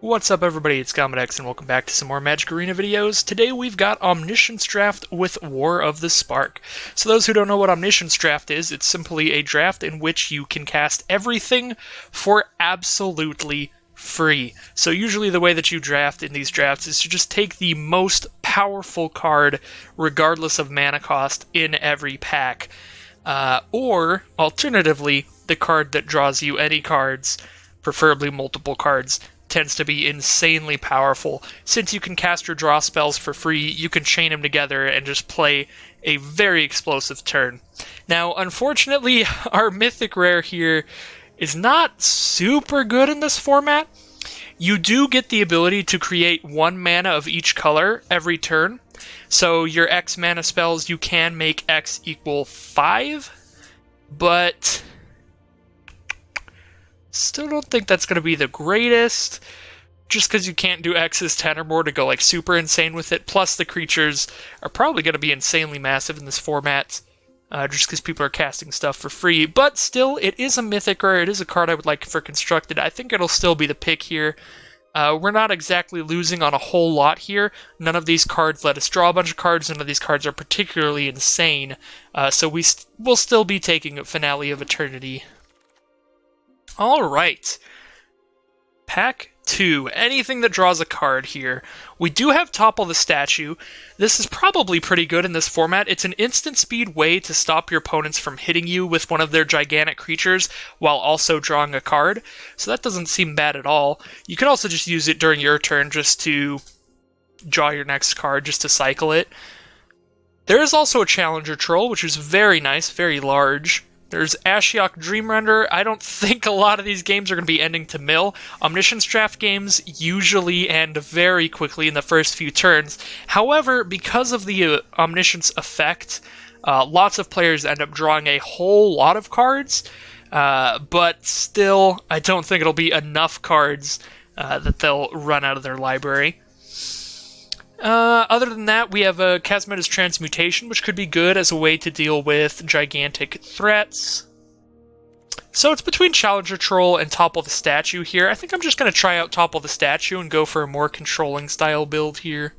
What's up everybody, it's Gomlet and welcome back to some more Magic Arena videos. Today we've got Omniscience Draft with War of the Spark. So those who don't know what Omniscience Draft is, it's simply a draft in which you can cast everything for absolutely free. So usually the way that you draft in these drafts is to just take the most powerful card, regardless of mana cost, in every pack. Or, alternatively, the card that draws you any cards, preferably multiple cards, tends to be insanely powerful. Since you can cast or draw spells for free, you can chain them together and just play a very explosive turn. Now, unfortunately, our Mythic Rare here is not super good in this format. You do get the ability to create 1 mana of each color every turn. So your X mana spells, you can make X equal 5, but still don't think that's going to be the greatest, just because you can't do X's 10 or more to go like super insane with it. Plus the creatures are probably going to be insanely massive in this format, just because people are casting stuff for free. But still, it is a Mythic Rare, it is a card I would like for Constructed. I think it'll still be the pick here. We're not exactly losing on a whole lot here. None of these cards let us draw a bunch of cards. None of these cards are particularly insane. So we'll still be taking a Finale of Eternity. Alright. Pack 2. Anything that draws a card here. We do have Topple the Statue. This is probably pretty good in this format. It's an instant speed way to stop your opponents from hitting you with one of their gigantic creatures while also drawing a card. So that doesn't seem bad at all. You can also just use it during your turn just to draw your next card, just to cycle it. There is also a Challenger Troll, which is very nice, very large. There's Ashiok Dreamrender. I don't think a lot of these games are going to be ending to mill. Omniscience Draft games usually end very quickly in the first few turns. However, because of the Omniscience effect, lots of players end up drawing a whole lot of cards, but still, I don't think it'll be enough cards that they'll run out of their library. Other than that, we have a Kazmeta's Transmutation, which could be good as a way to deal with gigantic threats. So it's between Challenger Troll and Topple the Statue here. I think I'm just going to try out Topple the Statue and go for a more controlling style build here.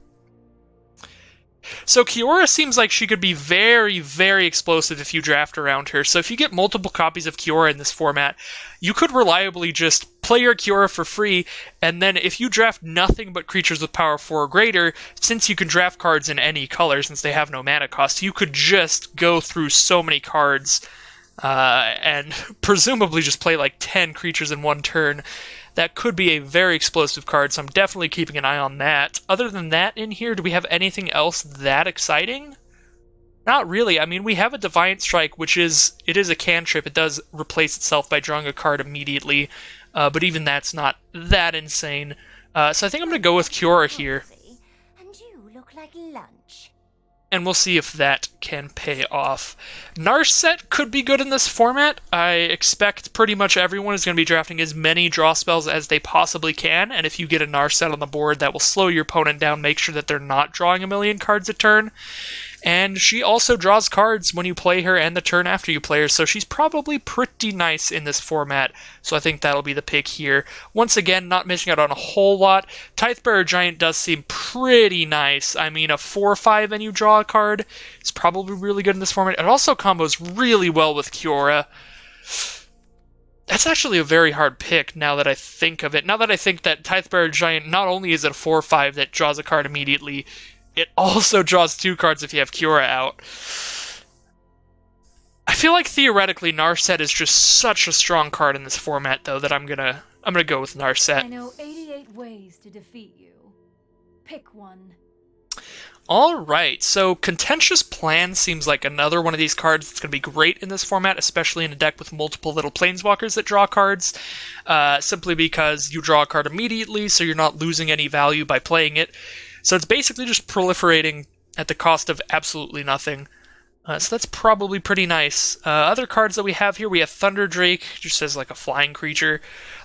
So Kiora seems like she could be very, very explosive if you draft around her. So if you get multiple copies of Kiora in this format, you could reliably just play your Kiora for free, and then if you draft nothing but creatures with power 4 or greater, since you can draft cards in any color since they have no mana cost, you could just go through so many cards and presumably just play like 10 creatures in one turn. That could be a very explosive card, so I'm definitely keeping an eye on that. Other than that in here, do we have anything else that exciting? Not really. I mean, we have a Defiant Strike, which is a cantrip. It does replace itself by drawing a card immediately, but even that's not that insane. So I think I'm going to go with Kiora here. And you look like lunch. And we'll see if that can pay off. Narset could be good in this format. I expect pretty much everyone is going to be drafting as many draw spells as they possibly can, and if you get a Narset on the board, that will slow your opponent down, make sure that they're not drawing a million cards a turn. And she also draws cards when you play her and the turn after you play her, so she's probably pretty nice in this format, so I think that'll be the pick here. Once again, not missing out on a whole lot. Tidebearer Giant does seem pretty nice. I mean, a 4/5 and you draw a card is probably really good in this format. It also combos really well with Kiora. That's actually a very hard pick now that I think of it. Now that I think that Tidebearer Giant not only is it a 4/5 that draws a card immediately, it also draws 2 cards if you have Kiora out. I feel like theoretically Narset is just such a strong card in this format, though, that I'm gonna go with Narset. I know 88 ways to defeat you. Pick one. Alright, so Contentious Plan seems like another one of these cards that's going to be great in this format, especially in a deck with multiple little Planeswalkers that draw cards, simply because you draw a card immediately, so you're not losing any value by playing it. So it's basically just proliferating at the cost of absolutely nothing. So that's probably pretty nice. Other cards that we have here, we have Thunder Drake, just as like a flying creature.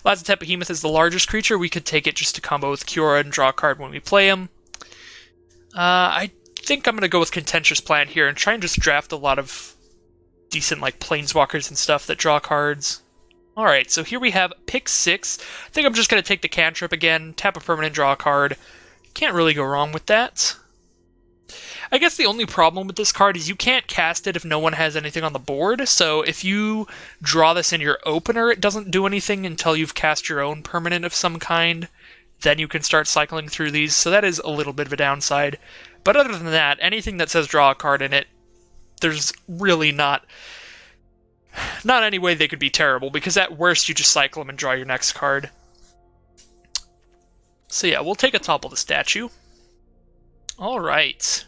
Lazatep Behemoth is the largest creature. We could take it just to combo with Kiora and draw a card when we play him. I think I'm going to go with Contentious Plan here and try and just draft a lot of decent like Planeswalkers and stuff that draw cards. Alright, so here we have pick 6. I think I'm just going to take the cantrip again, tap a permanent, draw a card. Can't really go wrong with that. I guess the only problem with this card is you can't cast it if no one has anything on the board, so if you draw this in your opener, it doesn't do anything until you've cast your own permanent of some kind. Then you can start cycling through these, so that is a little bit of a downside. But other than that, anything that says draw a card in it, there's really not any way they could be terrible, because at worst you just cycle them and draw your next card. So yeah, we'll take a Topple the Statue. Alright.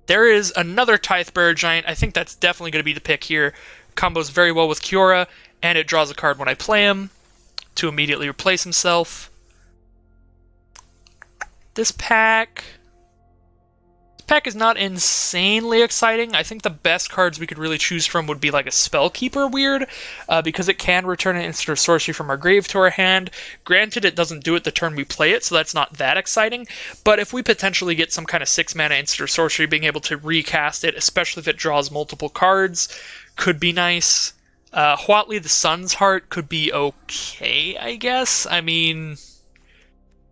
There is another Tithe Bearer Giant. I think that's definitely going to be the pick here. Combos very well with Kiora, and it draws a card when I play him to immediately replace himself. This pack is not insanely exciting. I think the best cards we could really choose from would be like a Spellkeeper Weird, because it can return an instant or sorcery from our grave to our hand. Granted, it doesn't do it the turn we play it, so that's not that exciting, but if we potentially get some kind of 6-mana instant or sorcery, being able to recast it, especially if it draws multiple cards, could be nice. Huatli the Sun's Heart could be okay, I guess. I mean,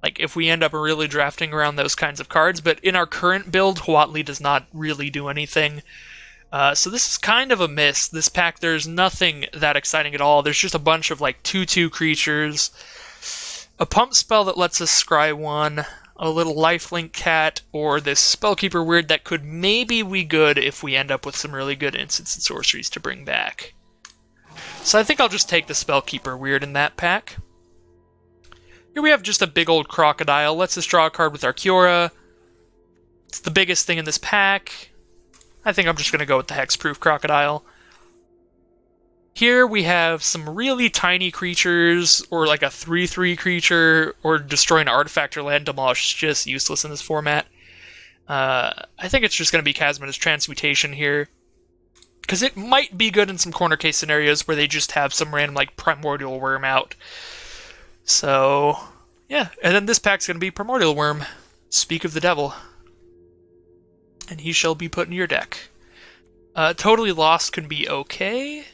like, if we end up really drafting around those kinds of cards, but in our current build, Huatli does not really do anything. So this is kind of a miss. This pack, there's nothing that exciting at all. There's just a bunch of, like, 2/2 creatures, a pump spell that lets us scry one, a little lifelink cat, or this Spellkeeper Weird that could maybe be good if we end up with some really good instants and sorceries to bring back. So I think I'll just take the Spellkeeper Weird in that pack. Here we have just a big old crocodile. Lets us draw a card with our Kiora. It's the biggest thing in this pack. I think I'm just going to go with the Hexproof Crocodile. Here we have some really tiny creatures, or like a 3/3 creature, or destroy an artifact or land demolish. It's just useless in this format. I think it's just going to be Chasmina's Transmutation here, because it might be good in some corner case scenarios where they just have some random like Primordial Worm out. So, yeah. And then this pack's going to be Primordial Worm. Speak of the devil. And he shall be put in your deck. Totally Lost can be okay.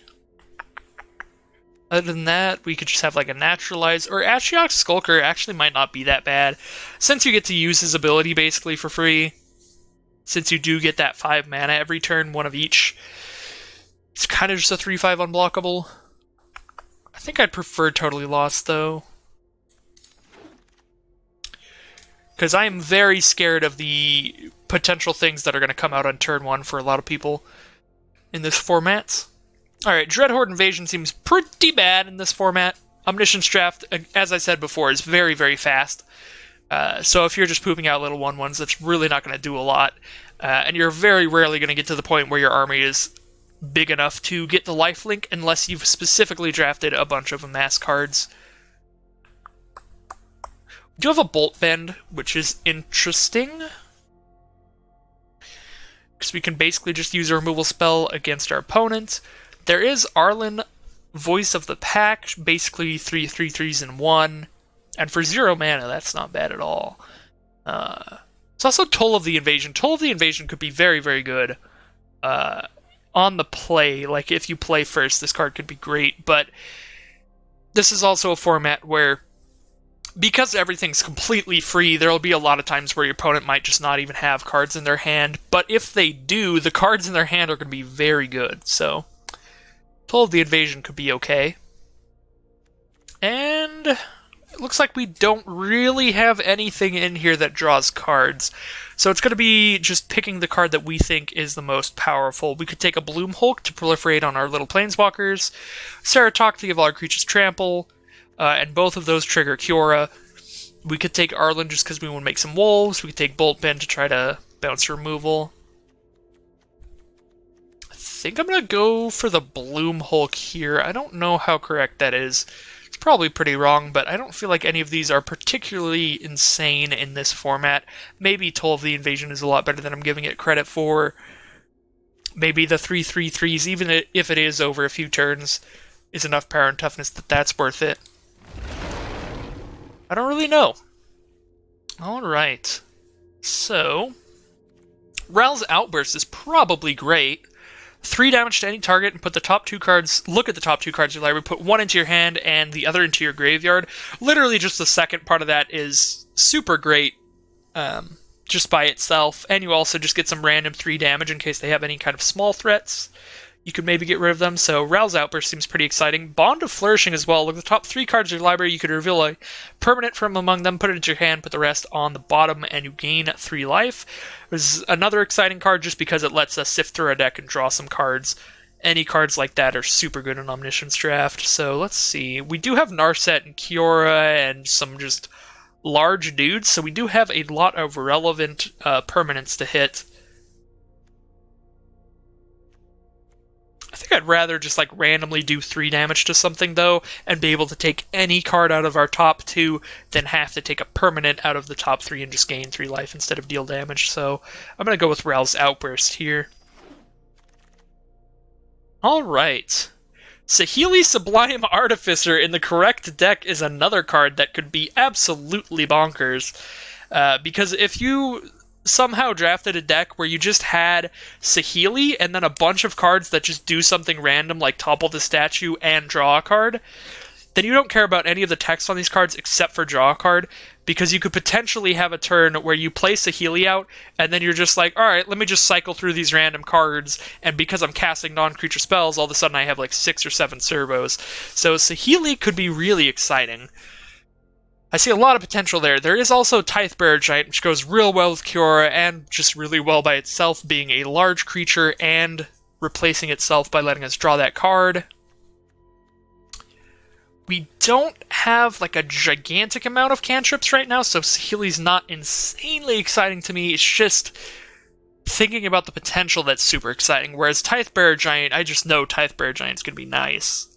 Other than that, we could just have like a Naturalize, or Ashiok Skulker actually might not be that bad, since you get to use his ability basically for free. Since you do get that 5 mana every turn, one of each. It's kind of just a 3/5 unblockable. I think I'd prefer Totally Lost, though, because I am very scared of the potential things that are going to come out on turn 1 for a lot of people in this format. Alright, Dreadhorde Invasion seems pretty bad in this format. Omniscience Draft, as I said before, is very, very fast. So if you're just pooping out little 1/1s, that's really not going to do a lot. And you're very rarely going to get to the point where your army is big enough to get the lifelink unless you've specifically drafted a bunch of amass cards. We do have a Bolt Bend, which is interesting, because we can basically just use a removal spell against our opponent. There is Arlen, Voice of the Pack, basically 3 3/3s in 1, and for 0 mana, that's not bad at all. It's also Toll of the Invasion. Toll of the Invasion could be very, very good on the play. Like, if you play first, this card could be great, but this is also a format where, because everything's completely free, there will be a lot of times where your opponent might just not even have cards in their hand, but if they do, the cards in their hand are going to be very good, so Toll of the Invasion could be okay. And it looks like we don't really have anything in here that draws cards, so it's going to be just picking the card that we think is the most powerful. We could take a Bloom Hulk to proliferate on our little planeswalkers, Ceratok to give all our creatures trample, and both of those trigger Kiora. We could take Arlen just because we want to make some wolves. We could take Bolt Bend to try to bounce removal. I think I'm going to go for the Bloom Hulk here. I don't know how correct that is. It's probably pretty wrong, but I don't feel like any of these are particularly insane in this format. Maybe Toll of the Invasion is a lot better than I'm giving it credit for. Maybe the 3 3/3s, even if it is over a few turns, is enough power and toughness that that's worth it. I don't really know. Alright. So, Ral's Outburst is probably great. 3 damage to any target and put the top 2 cards, look at the top 2 cards of your library, put one into your hand and the other into your graveyard. Literally just the second part of that is super great just by itself, and you also just get some random 3 damage in case they have any kind of small threats. You could maybe get rid of them, so Ral's Outburst seems pretty exciting. Bond of Flourishing as well. Look at the top 3 cards of your library, you could reveal a permanent from among them, put it into your hand, put the rest on the bottom, and you gain 3 life. There's another exciting card just because it lets us sift through our deck and draw some cards. Any cards like that are super good in Omniscience Draft. So let's see. We do have Narset and Kiora and some just large dudes, so we do have a lot of relevant permanents to hit. I think I'd rather just like randomly do 3 damage to something though, and be able to take any card out of our top 2 than have to take a permanent out of the top 3 and just gain 3 life instead of deal damage. So I'm going to go with Ral's Outburst here. Alright. Saheeli Sublime Artificer in the correct deck is another card that could be absolutely bonkers. Because if you somehow drafted a deck where you just had Saheeli and then a bunch of cards that just do something random like topple the statue and draw a card, then you don't care about any of the text on these cards except for draw a card, because you could potentially have a turn where you play Saheeli out and then you're just like, alright, let me just cycle through these random cards, and because I'm casting non-creature spells, all of a sudden I have like 6 or 7 servos. So Saheeli could be really exciting. I see a lot of potential there. There is also Tithe-Bearer Giant, which goes real well with Kiora, and just really well by itself, being a large creature and replacing itself by letting us draw that card. We don't have like a gigantic amount of cantrips right now, so Saheeli's not insanely exciting to me. It's just thinking about the potential that's super exciting. Whereas Tithe-Bearer Giant, I just know Tithe-Bearer Giant's going to be nice.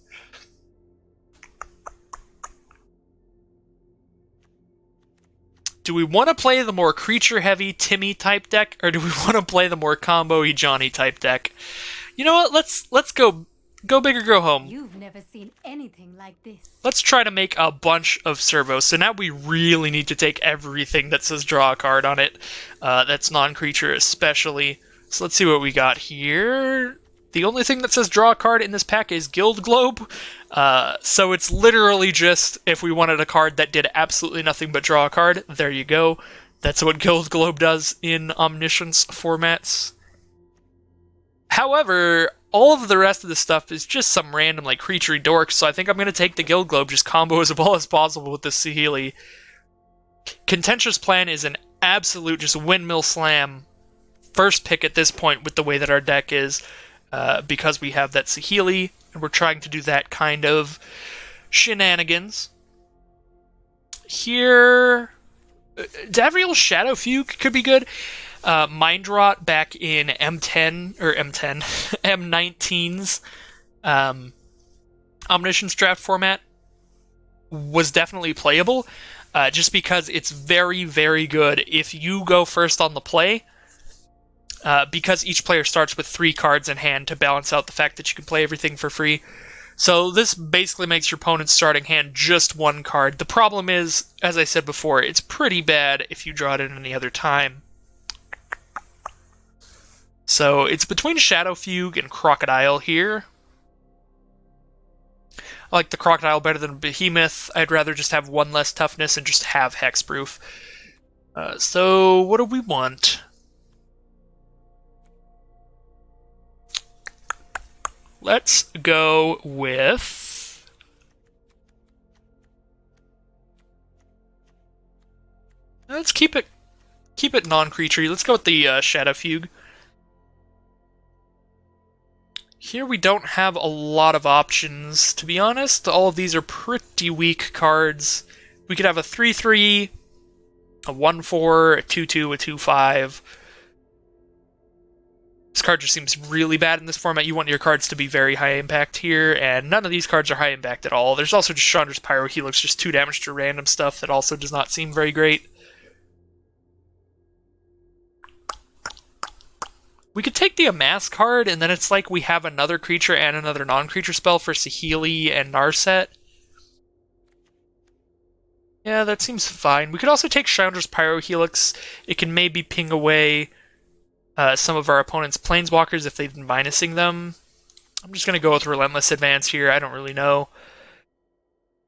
Do we want to play the more creature-heavy Timmy type deck, or do we want to play the more combo-y Johnny type deck? You know what? Let's go big or go home. You've never seen anything like this. Let's try to make a bunch of servos. So now we really need to take everything that says draw a card on it. That's non-creature especially. So let's see what we got here. The only thing that says draw a card in this pack is Guild Globe. So it's literally just, if we wanted a card that did absolutely nothing but draw a card, there you go. That's what Guild Globe does in Omniscience formats. However, all of the rest of the stuff is just some random like creaturey dorks, so I think I'm going to take the Guild Globe, just combo as well as possible with this Saheeli. Contentious Plan is an absolute just windmill slam first pick at this point with the way that our deck is. Because we have that Saheeli, and we're trying to do that kind of shenanigans. Here, Davriel's Shadow Fugue could be good. Mind Rot back in M19's Omniscience Draft format was definitely playable, just because it's very, very good if you go first on the play. Because each player starts with 3 cards in hand to balance out the fact that you can play everything for free. So this basically makes your opponent's starting hand just 1 card. The problem is, as I said before, it's pretty bad if you draw it at any other time. So it's between Shadow Fugue and Crocodile here. I like the Crocodile better than Behemoth. I'd rather just have 1 less toughness and just have Hexproof. So what do we want? Let's go with... Let's keep it non-creaturey. Let's go with the Shadow Fugue. Here we don't have a lot of options, to be honest. All of these are pretty weak cards. We could have a 3-3, a 1-4, a 2-2, a 2-5. This card just seems really bad in this format. You want your cards to be very high impact here, and none of these cards are high impact at all. There's also just Chandra's Pyrohelix, just 2 damage to random stuff that also does not seem very great. We could take the Amass card, and then it's like we have another creature and another non-creature spell for Saheeli and Narset. Yeah, that seems fine. We could also take Chandra's Pyrohelix. It can maybe ping away some of our opponent's planeswalkers if they've been minusing them. I'm just going to go with Relentless Advance here. I don't really know.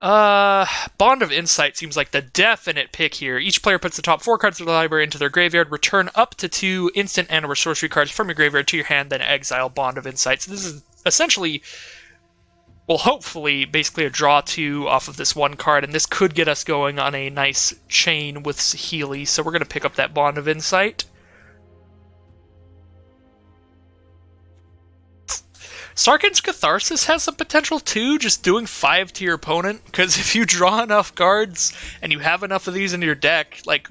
Bond of Insight seems like the definite pick here. Each player puts the top 4 cards of the library into their graveyard. Return up to 2 instant and/or sorcery cards from your graveyard to your hand, then exile Bond of Insight. So this is essentially, well, hopefully, basically a draw 2 off of this one card, and this could get us going on a nice chain with Saheeli. So we're going to pick up that Bond of Insight. Sarkhan's Catharsis has some potential too, just doing 5 to your opponent, because if you draw enough cards and you have enough of these in your deck, like,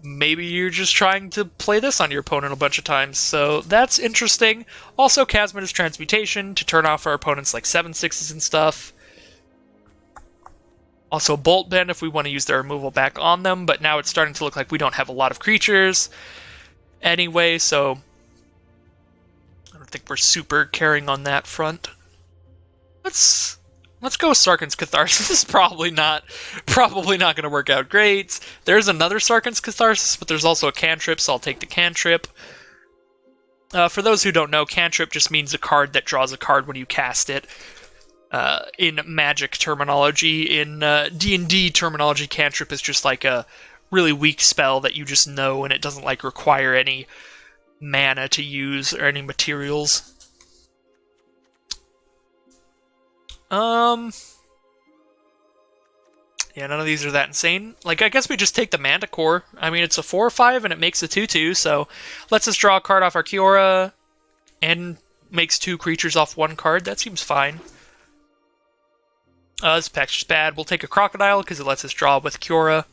maybe you're just trying to play this on your opponent a bunch of times, so that's interesting. Also, Chasma's Transmutation to turn off our opponent's like 7/6s and stuff. Also, Bolt Bend if we want to use their removal back on them, but now it's starting to look like we don't have a lot of creatures anyway, so I don't think we're super caring on that front. Let's go with Sarkhan's Catharsis. This is probably not going to work out great. There's another Sarkhan's Catharsis, but there's also a cantrip, so I'll take the cantrip. For those who don't know, cantrip just means a card that draws a card when you cast it. In Magic terminology, in D&D terminology, cantrip is just like a really weak spell that you just know, and it doesn't like require any mana to use or any materials. Yeah, none of these are that insane. Like, I guess we just take the Manticore. I mean, it's a 4/5 and it makes a 2/2, so lets us draw a card off our Kiora and makes 2 creatures off 1 card. That seems fine. This pack's just bad. We'll take a Crocodile because it lets us draw with Kiora.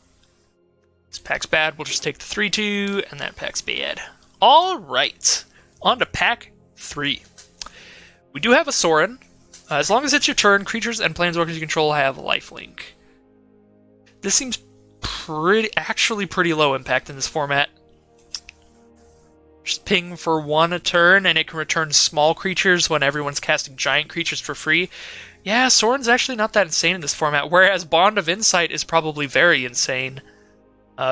This pack's bad. We'll just take the 3/2, and that pack's bad. Alright, on to pack 3. We do have a Sorin. As long as it's your turn, creatures and planeswalkers you control have lifelink. This seems actually pretty low impact in this format. Just ping for 1 a turn, and it can return small creatures when everyone's casting giant creatures for free. Yeah, Sorin's actually not that insane in this format, whereas Bond of Insight is probably very insane.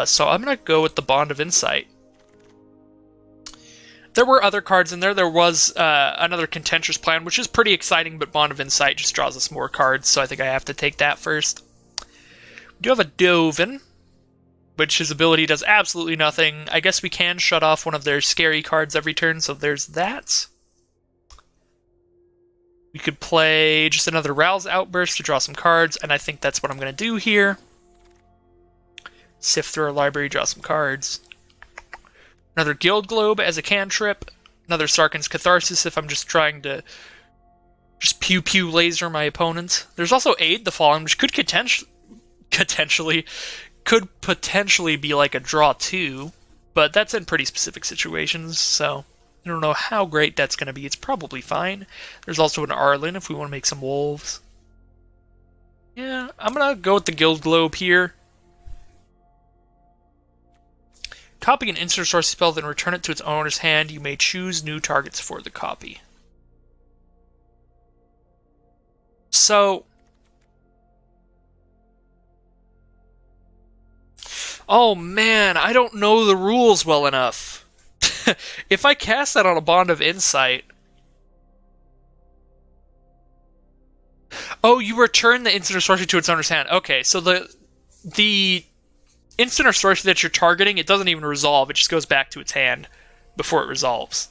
So I'm going to go with the Bond of Insight. There were other cards in there. There was another Contentious Plan, which is pretty exciting, but Bond of Insight just draws us more cards, so I think I have to take that first. We do have a Dovin, which his ability does absolutely nothing. I guess we can shut off one of their scary cards every turn, so there's that. We could play just another Rouse Outburst to draw some cards, and I think that's what I'm going to do here. Sift through our library, draw some cards. Another Guild Globe as a cantrip. Another Sarkhan's Catharsis if I'm just trying to just pew-pew laser my opponent. There's also Aid the Fallen, which could potentially be like a draw 2, but that's in pretty specific situations, so I don't know how great that's going to be. It's probably fine. There's also an Arlen if we want to make some wolves. Yeah, I'm going to go with the Guild Globe here. Copy an instant source spell, then return it to its owner's hand. You may choose new targets for the copy. So, oh man, I don't know the rules well enough. If I cast that on a Bond of Insight... Oh, you return the instant or sorcery to its owner's hand. Okay, so the instant or sorcery that you're targeting, it doesn't even resolve. It just goes back to its hand before it resolves,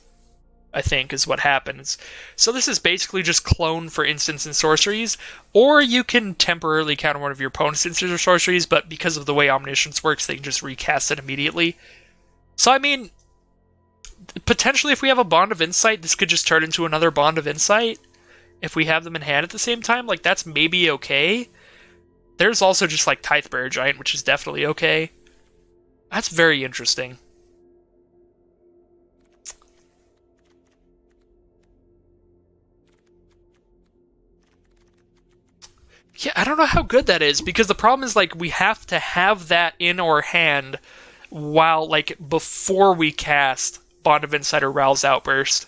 I think, is what happens. So this is basically just clone for instants and sorceries, or you can temporarily counter one of your opponent's instants or sorceries, but because of the way Omniscience works, they can just recast it immediately. So, I mean, potentially if we have a Bond of Insight, this could just turn into another Bond of Insight. If we have them in hand at the same time, like, that's maybe okay. There's also just, like, Tithe-Bearer Giant, which is definitely okay. That's very interesting. Yeah, I don't know how good that is, because the problem is, like, we have to have that in our hand while, like, before we cast Bond of Insight or Rouse Outburst.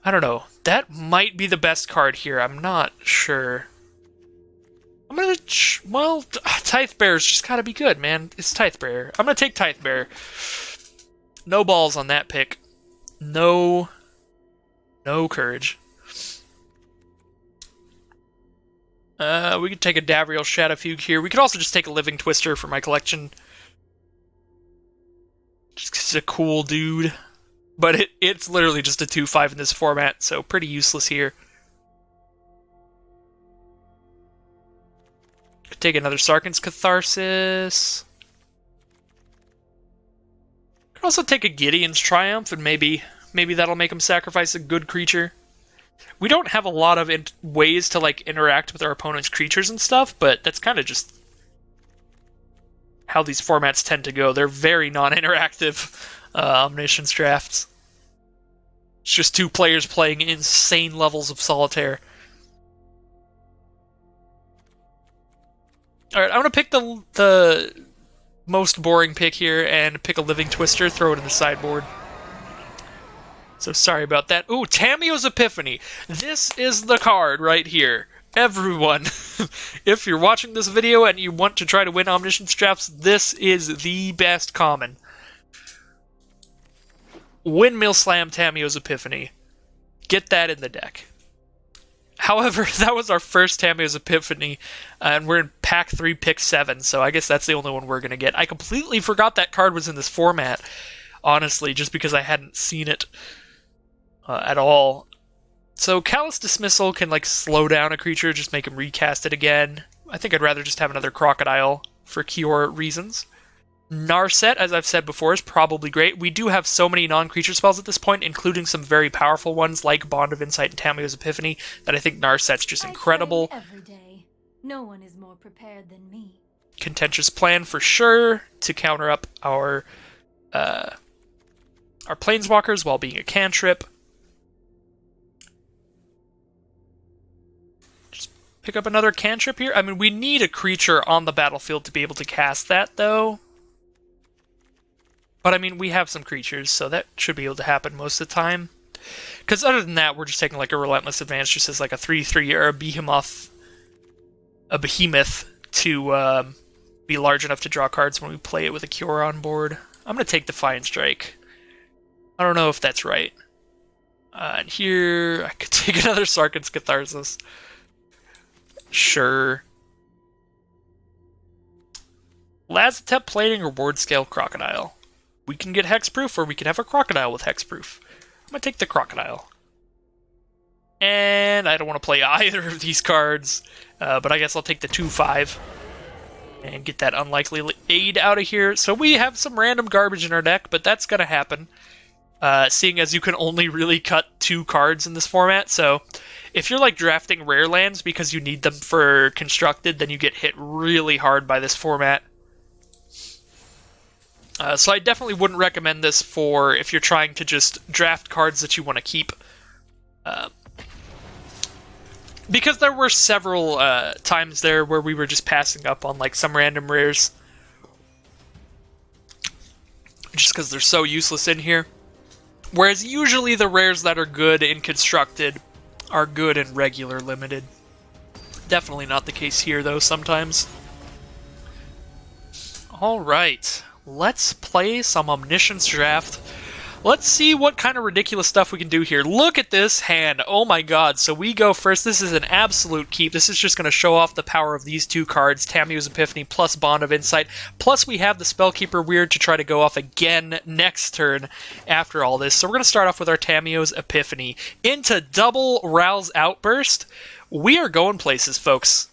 I don't know. That might be the best card here. I'm not sure. I'm I'm gonna... well, Tithe Bear's just gotta be good, man. It's Tithe Bear. I'm gonna take Tithe Bear. No balls on that pick. No courage. We could take a Davriel Shadowfugue here. We could also just take a Living Twister for my collection. Just 'cause he's a cool dude. But it's literally just a 2/5 in this format, so pretty useless here. Could take another Sarkhan's Catharsis. Could also take a Gideon's Triumph, and maybe that'll make him sacrifice a good creature. We don't have a lot of ways to like interact with our opponent's creatures and stuff, but that's kind of just how these formats tend to go. They're very non-interactive Omniscience drafts. It's just two players playing insane levels of solitaire. Alright, I'm going to pick the most boring pick here and pick a Living Twister, throw it in the sideboard. So sorry about that. Ooh, Tamiyo's Epiphany. This is the card right here. Everyone, if you're watching this video and you want to try to win Omniscience drafts, this is the best common. Windmill Slam Tamiyo's Epiphany. Get that in the deck. However, that was our first Tamiyo's Epiphany, and we're in pack 3, pick 7, so I guess that's the only one we're going to get. I completely forgot that card was in this format, honestly, just because I hadn't seen it at all. So Callous Dismissal can like slow down a creature, just make him recast it again. I think I'd rather just have another Crocodile for Kiora reasons. Narset, as I've said before, is probably great. We do have so many non-creature spells at this point, including some very powerful ones like Bond of Insight and Tamiyo's Epiphany, that I think Narset's just incredible. Every day. No one is more prepared than me. Contentious Plan for sure to counter up our Planeswalkers while being a cantrip. Just pick up another cantrip here. I mean, we need a creature on the battlefield to be able to cast that, though. But I mean, we have some creatures, so that should be able to happen most of the time. Because other than that, we're just taking like a Relentless Advance, just as like a 3/3 or a behemoth to be large enough to draw cards when we play it with a Kiora on board. I'm going to take Defiant Strike. I don't know if that's right. And here, I could take another Sarkhan's Catharsis. Sure. Lazotep Plating or Ward Scale Crocodile. We can get Hexproof, or we can have a Crocodile with Hexproof. I'm going to take the Crocodile. And I don't want to play either of these cards, but I guess I'll take the 2/5 and get that Unlikely Aid out of here. So we have some random garbage in our deck, but that's going to happen, seeing as you can only really cut 2 cards in this format. So if you're like drafting rare lands because you need them for Constructed, then you get hit really hard by this format. So I definitely wouldn't recommend this for if you're trying to just draft cards that you want to keep. Because there were several times there where we were just passing up on like some random rares. Just because they're so useless in here. Whereas usually the rares that are good in Constructed are good in regular Limited. Definitely not the case here though sometimes. Alright. Let's play some Omniscience draft. Let's see what kind of ridiculous stuff we can do here. Look at this hand. Oh my god. So we go first. This is an absolute keep. This is just going to show off the power of these 2 cards. Tamiyo's Epiphany plus Bond of Insight. Plus we have the Spellkeeper Weird to try to go off again next turn after all this. So we're going to start off with our Tamiyo's Epiphany. Into double Rouse Outburst. We are going places, folks.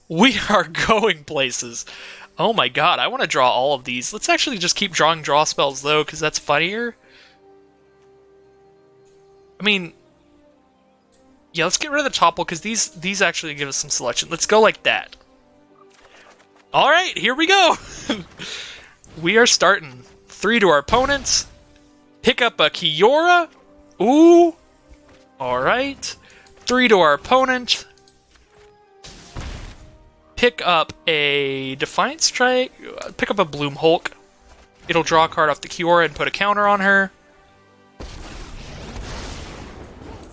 We are going places. Oh my god, I want to draw all of these. Let's actually just keep drawing draw spells, though, because that's funnier. I mean, yeah, let's get rid of the topple, because these actually give us some selection. Let's go like that. Alright, here we go! We are starting. 3 to our opponents. Pick up a Kiora. Ooh. Alright. 3 to our opponent. Pick up a Defiant Strike. Pick up a Bloom Hulk. It'll draw a card off the Kiora and put a counter on her. Let's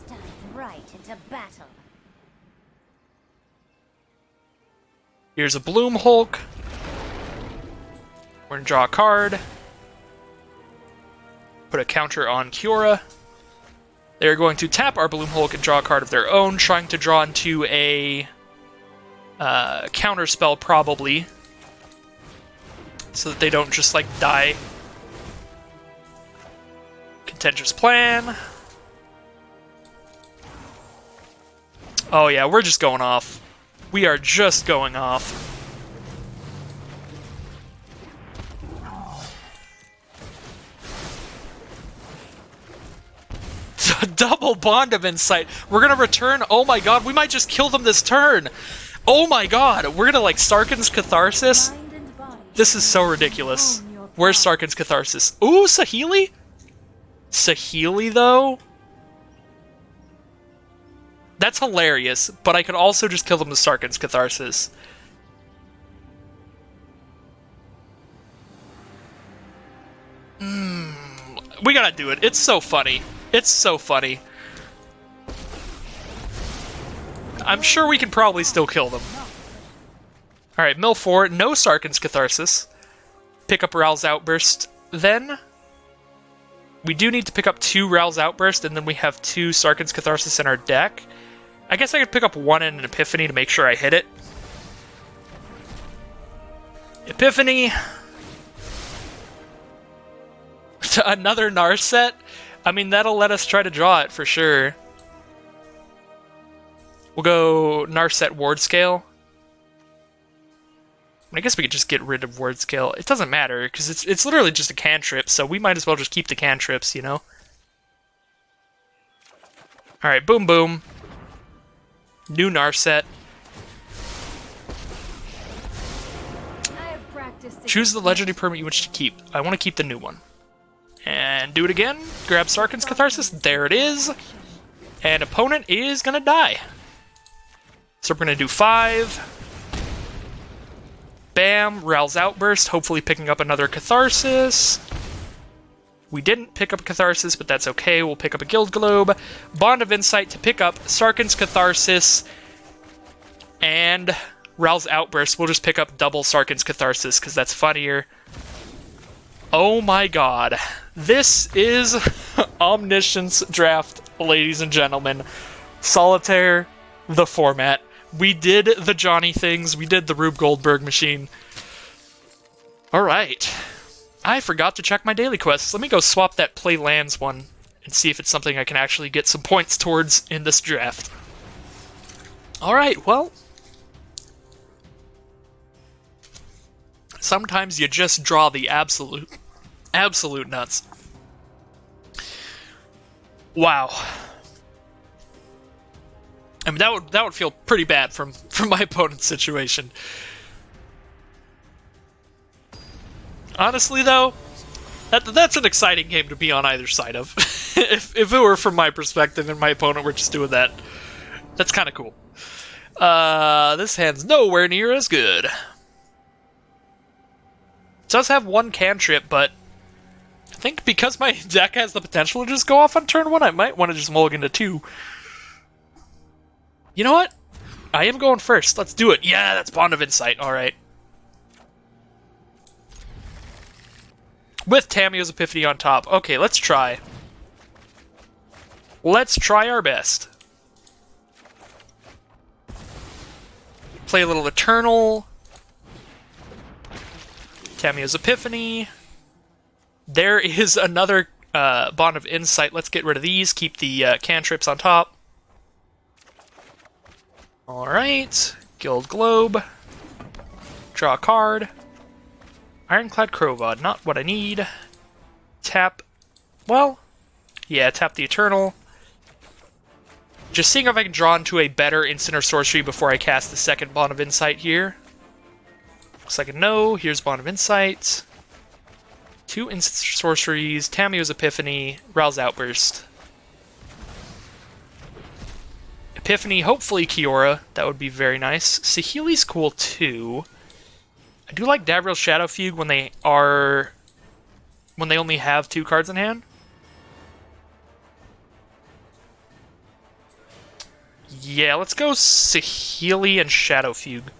dive right into battle. Here's a Bloom Hulk. We're going to draw a card. Put a counter on Kiora. They're going to tap our Bloom Hulk and draw a card of their own, trying to draw into a counter spell, probably. So that they don't just, like, die. Contentious plan. Oh yeah, we're just going off. We are just going off. Double Bond of Insight. We're gonna return. Oh my god, we might just kill them this turn. Oh my god, we're gonna like Sarkhan's Catharsis. This is so ridiculous. Where's Sarkhan's Catharsis? Ooh, Saheeli? Saheeli, though? That's hilarious, but I could also just kill them with Sarkhan's Catharsis. We gotta do it. It's so funny. It's so funny. I'm sure we can probably still kill them. Alright, mill 4, no Sarkhan's Catharsis. Pick up Ral's Outburst. Then, we do need to pick up 2 Ral's Outburst, and then we have 2 Sarkhan's Catharsis in our deck. I guess I could pick up 1 in an Epiphany to make sure I hit it. Epiphany. Another Narset? I mean, that'll let us try to draw it for sure. We'll go Narset Ward Scale. I guess we could just get rid of Ward Scale. It doesn't matter, because it's literally just a cantrip, so we might as well just keep the cantrips, you know? Alright, boom boom. New Narset. Choose the legendary permanent you wish to keep. I want to keep the new one. And do it again. Grab Sarkhan's Catharsis. There it is. And opponent is going to die. So we're going to do 5. Bam. Ral's Outburst. Hopefully picking up another Catharsis. We didn't pick up Catharsis, but that's okay. We'll pick up a Guild Globe. Bond of Insight to pick up Sarkhan's Catharsis. And Ral's Outburst. We'll just pick up double Sarkhan's Catharsis, because that's funnier. Oh my god. This is Omniscience Draft, ladies and gentlemen. Solitaire, the format. We did the Johnny things. We did the Rube Goldberg machine. Alright. I forgot to check my daily quests. Let me go swap that play lands one and see if it's something I can actually get some points towards in this draft. Alright, well. Sometimes you just draw the absolute nuts. Wow. I mean, that would feel pretty bad from my opponent's situation. Honestly, though, that's an exciting game to be on either side of. if it were from my perspective and my opponent were just doing that, that's kind of cool. This hand's nowhere near as good. It does have 1 cantrip, but I think because my deck has the potential to just go off on turn 1, I might want to just mulligan to 2. You know what? I am going first. Let's do it. Yeah, that's Bond of Insight. Alright. With Tamiyo's Epiphany on top. Okay, let's try. Let's try our best. Play a little Eternal. Tamiyo's Epiphany. There is another Bond of Insight. Let's get rid of these. Keep the cantrips on top. Alright. Guild Globe. Draw a card. Ironclad Crowvod. Not what I need. Tap. Well, yeah, tap the Eternal. Just seeing if I can draw into a better instant or sorcery before I cast the second Bond of Insight here. Looks like a no. Here's Bond of Insight. 2 instant sorceries. Tamiyo's Epiphany. Ral's Outburst. Epiphany, hopefully Kiora. That would be very nice. Saheeli's cool too. I do like Davriel's Shadow Fugue when they only have 2 cards in hand. Yeah, let's go Saheeli and Shadow Fugue.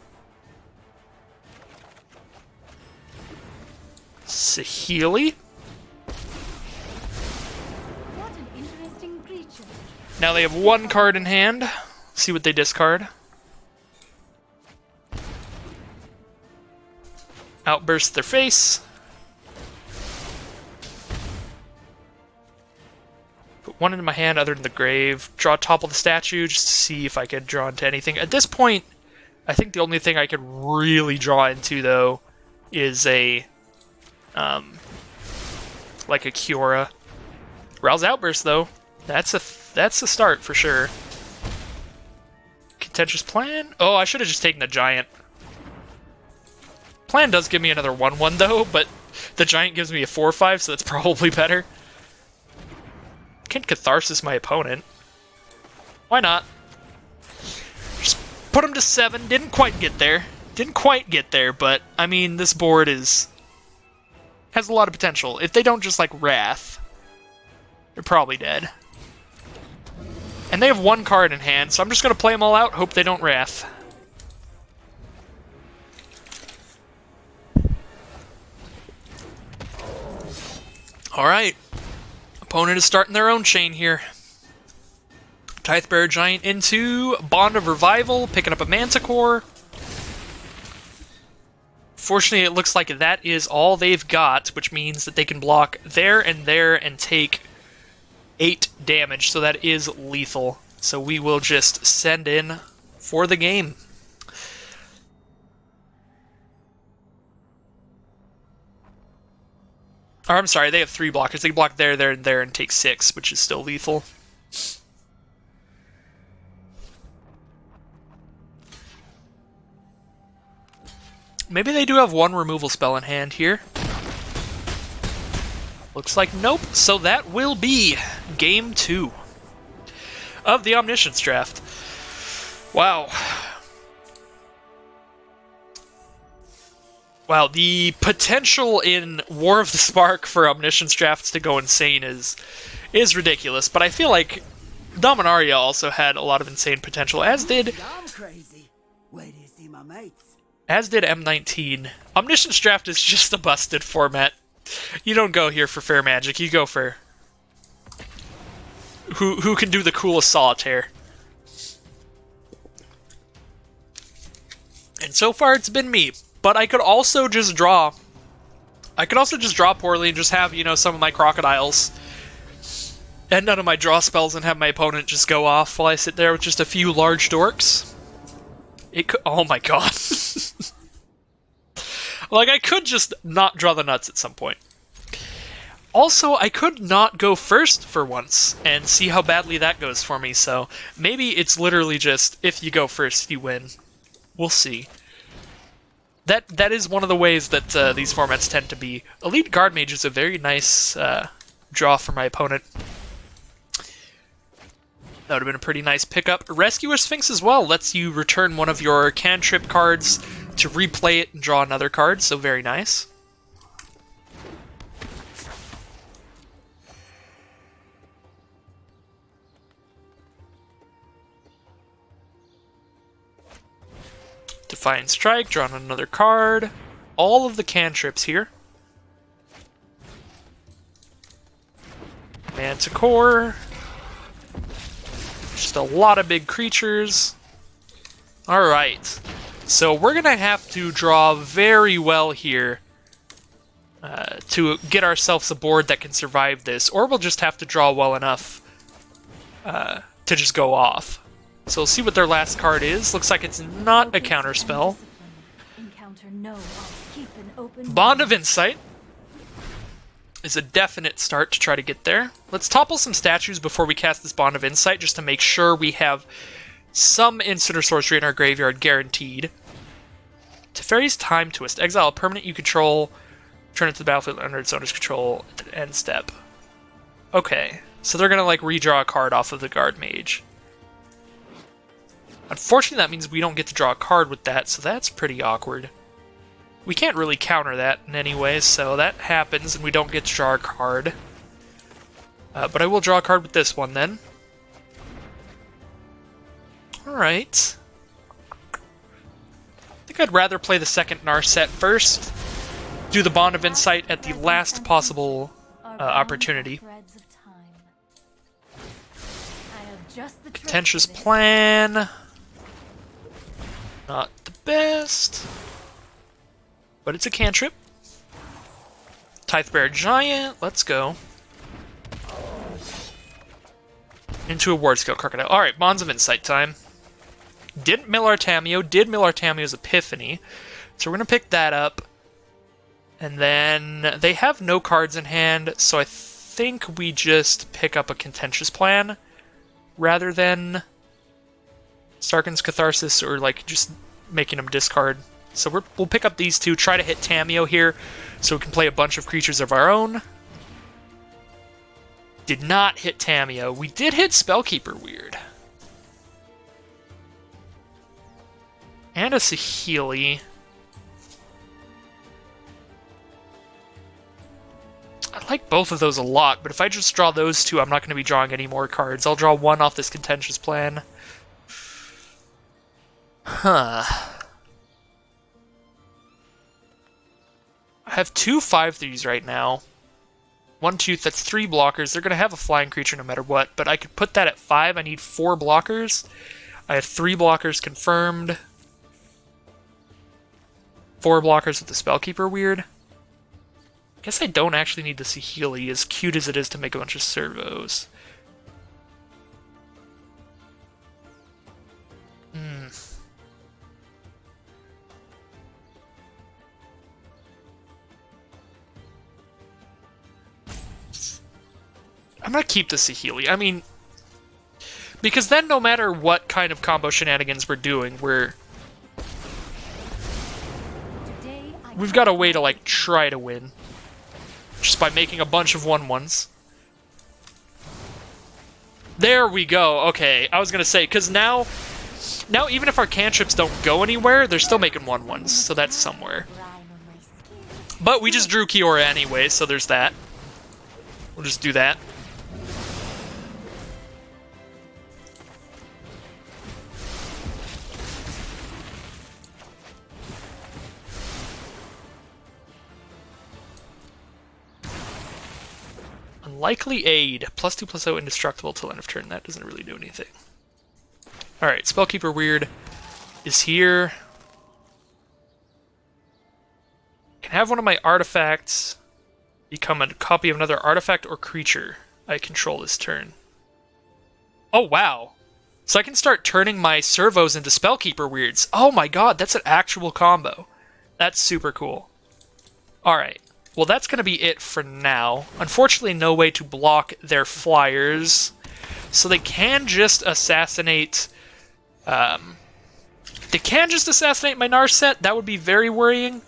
Saheeli. What an interesting creature. Now they have one card in hand. See what they discard. Outburst their face. Put one into my hand other than the grave. Draw topple the statue just to see if I could draw into anything. At this point, I think the only thing I could really draw into, though, is a, like a Kiora. Rouse Outburst, though. That's a start for sure. Contentious Plan? Oh, I should have just taken the Giant. Plan does give me another 1/1 though, but the Giant gives me a 4/5, so that's probably better. Can't Catharsis my opponent. Why not? Just put him to 7. Didn't quite get there. Didn't quite get there, but I mean, this board has a lot of potential. If they don't just like Wrath, they're probably dead. And they have one card in hand, so I'm just gonna play them all out. Hope they don't Wrath. Alright. Opponent is starting their own chain here. Tithebearer Giant into Bond of Revival, picking up a Manticore. Fortunately, it looks like that is all they've got, which means that they can block there and take 8 damage, so that is lethal. So we will just send in for the game. Or, I'm sorry, they have 3 blockers. They can block there, and take 6, which is still lethal. Maybe they do have one removal spell in hand here. Looks like nope. So that will be Game 2 of the Omniscience draft. Wow. Wow, the potential in War of the Spark for Omniscience drafts to go insane is ridiculous, but I feel like Dominaria also had a lot of insane potential, as did M19. Omniscience draft is just a busted format. You don't go here for fair magic, you go for who can do the coolest solitaire. And so far it's been me. But I could also just draw. I could also just draw poorly and just have, you know, some of my crocodiles and none of my draw spells and have my opponent just go off while I sit there with just a few large dorks. It could. Oh my god. Like, I could just not draw the nuts at some point. Also, I could not go first for once and see how badly that goes for me, so maybe it's literally just if you go first, you win. We'll see. That is one of the ways that these formats tend to be. Elite Guard Mage is a very nice draw for my opponent. That would have been a pretty nice pickup. Rescuer Sphinx as well lets you return one of your cantrip cards to replay it and draw another card, so very nice. Defiant Strike, drawing another card. All of the cantrips here. Manticore. Just a lot of big creatures. Alright. So we're going to have to draw very well here to get ourselves a board that can survive this. Or we'll just have to draw well enough to just go off. So we'll see what their last card is. Looks like it's not a counterspell. Bond of Insight is a definite start to try to get there. Let's topple some statues before we cast this Bond of Insight, just to make sure we have some instant or sorcery in our graveyard guaranteed. Teferi's Time Twist. Exile a permanent you control, turn it to the battlefield under its owner's control at the end step. Okay, so they're gonna like redraw a card off of the Guard Mage. Unfortunately, that means we don't get to draw a card with that, so that's pretty awkward. We can't really counter that in any way, so that happens, and we don't get to draw a card. But I will draw a card with this one, then. Alright. I think I'd rather play the second Narset first. do the Bond of Insight at the last possible opportunity. Contentious Plan. Not the best. But it's a cantrip. Tithebearer Giant. Let's go. Into a Ward Scale Crocodile. Alright, Bonds of Insight time. Didn't mill Artamio. Did mill Artamio's Epiphany. So we're going to pick that up. And then they have no cards in hand, so I think we just pick up a Contentious Plan rather than Sarkhan's Catharsis or like just making them discard. So we'll pick up these two, try to hit Tamio here so we can play a bunch of creatures of our own. Did not hit Tamio. We did hit Spellkeeper Weird. And a Saheeli. I like both of those a lot, but if I just draw those two, I'm not going to be drawing any more cards. I'll draw one off this Contentious Plan. Huh. I have two 5/3s right now. One tooth, that's 3 blockers. They're going to have a flying creature no matter what, but I could put that at 5. I need 4 blockers. I have 3 blockers confirmed. 4 blockers with the Spellkeeper Weird. I guess I don't actually need the Saheeli, as cute as it is to make a bunch of servos. I'm gonna keep the Saheeli. I mean, because then no matter what kind of combo shenanigans we're doing, we've got a way to like try to win just by making a bunch of 1/1s. There we go. Okay, I was gonna say because now even if our cantrips don't go anywhere, they're still making 1/1s, so that's somewhere. But we just drew Kiora anyway, so there's that. We'll just do that. Unlikely Aid. +2/+0 indestructible till end of turn. That doesn't really do anything. Alright, Spellkeeper Weird is here. Can have one of my artifacts become a copy of another artifact or creature I control this turn. Oh, wow. So I can start turning my servos into Spellkeeper Weirds. Oh my god, that's an actual combo. That's super cool. Alright. Well, that's going to be it for now. Unfortunately, no way to block their flyers. So they can just assassinate... they can just assassinate my Narset. That would be very worrying.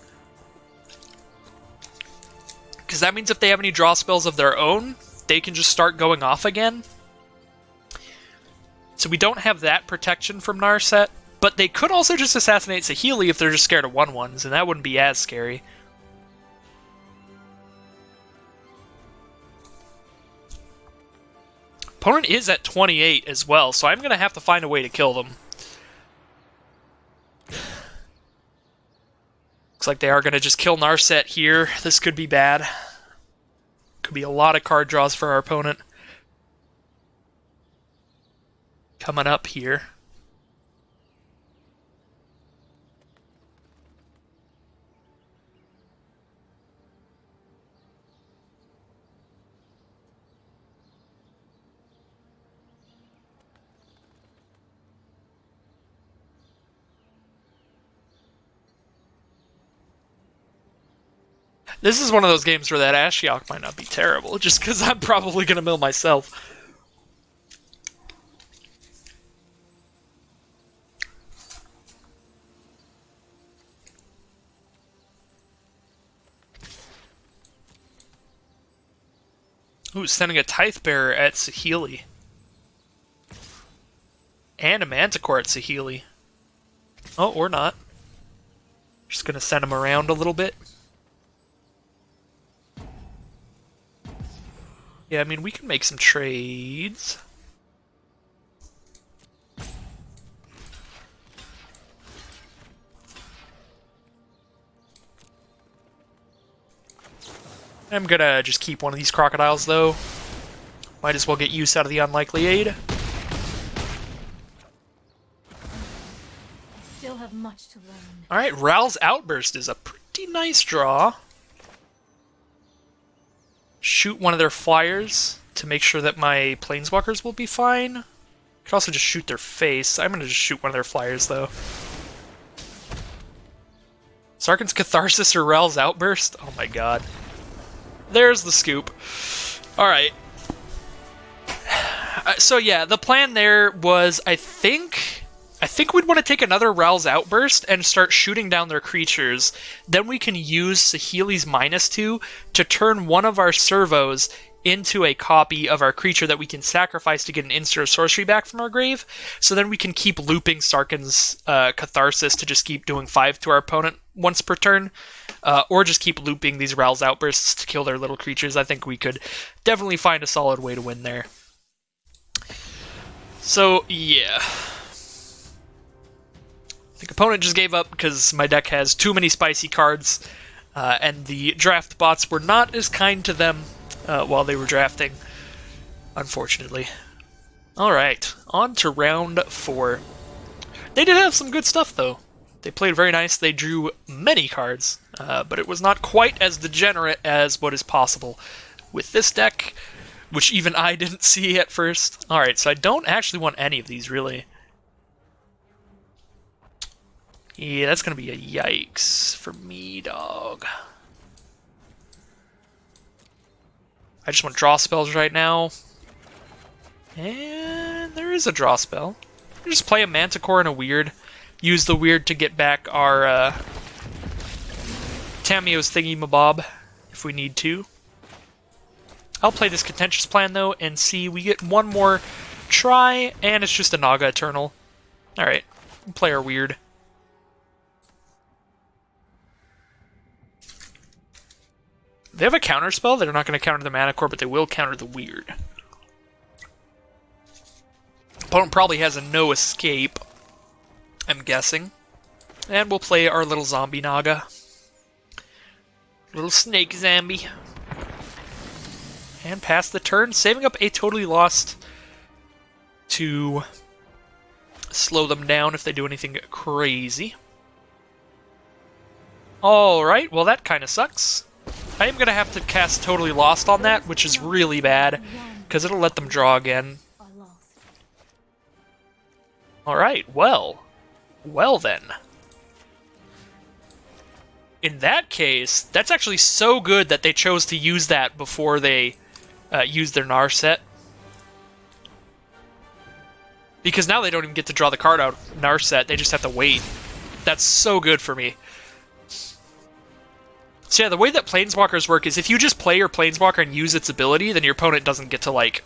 Because that means if they have any draw spells of their own, they can just start going off again. So we don't have that protection from Narset. But they could also just assassinate Saheeli if they're just scared of 1/1s, and that wouldn't be as scary. Opponent is at 28 as well, so I'm going to have to find a way to kill them. Looks like they are going to just kill Narset here. This could be bad. Could be a lot of card draws for our opponent. Coming up here. This is one of those games where that Ashiok might not be terrible, just because I'm probably going to mill myself. Ooh, sending a Tithebearer at Saheeli. And a Manticore at Saheeli. Oh, or not. Just going to send him around a little bit. Yeah, I mean, we can make some trades. I'm gonna just keep one of these crocodiles, though. Might as well get use out of the unlikely aid. Still have much to learn. Alright, Ral's Outburst is a pretty nice draw. Shoot one of their flyers to make sure that my planeswalkers will be fine. Could also just shoot their face. I'm gonna just shoot one of their flyers, though. Sarkhan's Catharsis or Ral's Outburst? Oh my god. There's the scoop. Alright. So yeah, the plan there was, I think we'd want to take another Ral's Outburst and start shooting down their creatures. Then we can use Saheeli's -2 to turn one of our servos into a copy of our creature that we can sacrifice to get an instant or sorcery back from our grave. So then we can keep looping Sarkhan's Catharsis to just keep doing 5 to our opponent once per turn. Or just keep looping these Ral's Outbursts to kill their little creatures. I think we could definitely find a solid way to win there. So, yeah. The opponent just gave up because my deck has too many spicy cards, and the draft bots were not as kind to them while they were drafting, unfortunately. Alright, on to round 4. They did have some good stuff, though. They played very nice, they drew many cards, but it was not quite as degenerate as what is possible with this deck, which even I didn't see at first. Alright, so I don't actually want any of these, really. Yeah, that's gonna be a yikes for me, dog. I just want draw spells right now. And there is a draw spell. Just play a Manticore and a Weird. Use the Weird to get back our Tamiyo's thingy-mabob if we need to. I'll play this Contentious Plan, though, and see we get one more try, and it's just a Naga Eternal. Alright, we'll play our Weird. They have a counter spell. They're not going to counter the Manticore, but they will counter the Weird. Opponent probably has a no escape, I'm guessing. And we'll play our little zombie Naga. Little snake zombie. And pass the turn, saving up a Totally Lost to slow them down if they do anything crazy. Alright, well that kind of sucks. I am going to have to cast Totally Lost on that, which is really bad, because it'll let them draw again. Alright, well then. In that case, that's actually so good that they chose to use that before they used their Narset. Because now they don't even get to draw the card out of Narset, they just have to wait. That's so good for me. So yeah, the way that Planeswalkers work is if you just play your Planeswalker and use its ability, then your opponent doesn't get to, like,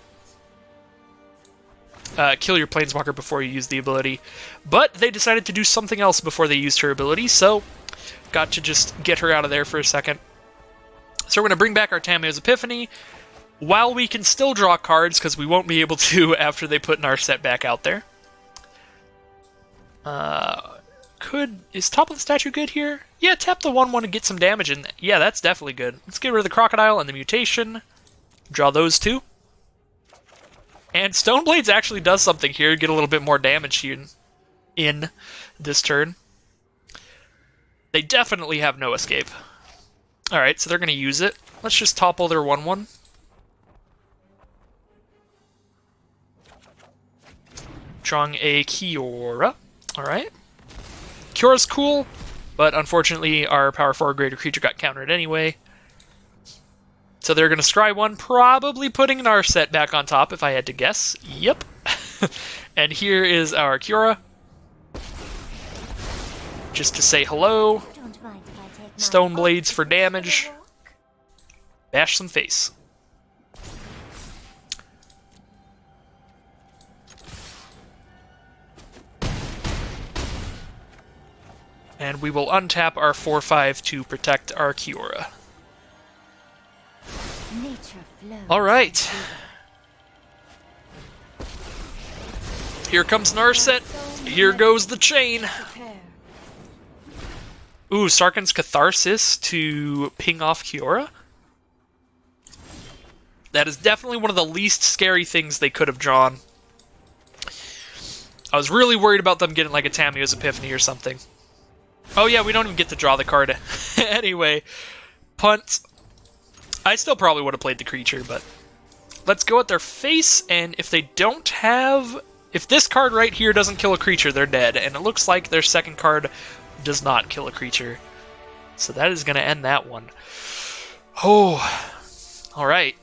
kill your Planeswalker before you use the ability. But they decided to do something else before they used her ability, so got to just get her out of there for a second. So we're going to bring back our Tamiyo's Epiphany, while we can still draw cards, because we won't be able to after they put Narset back out there. Is Top of the Statue good here? Yeah, tap the 1/1 and get some damage in. Yeah, that's definitely good. Let's get rid of the Crocodile and the Mutation. Draw those two. And Stoneblades actually does something here, get a little bit more damage here in this turn. They definitely have no escape. Alright, so they're going to use it. Let's just topple their 1/1. Drawing a Kiora. Alright. Kiora's cool, but unfortunately our power 4 greater creature got countered anyway. So they're going to scry 1, probably putting Narset back on top if I had to guess. Yep. And here is our Kiora. Just to say hello. Stoneblades for damage. Bash some face. And we will untap our 4/5 to protect our Kiora. Alright. Here comes Narset. Here goes the chain. Ooh, Sarkhan's Catharsis to ping off Kiora. That is definitely one of the least scary things they could have drawn. I was really worried about them getting like a Tamiyo's Epiphany or something. Oh yeah, we don't even get to draw the card. Anyway, punt. I still probably would have played the creature, but let's go at their face, and if they don't have... If this card right here doesn't kill a creature, they're dead, and it looks like their second card does not kill a creature. So that is going to end that one. Oh, alright.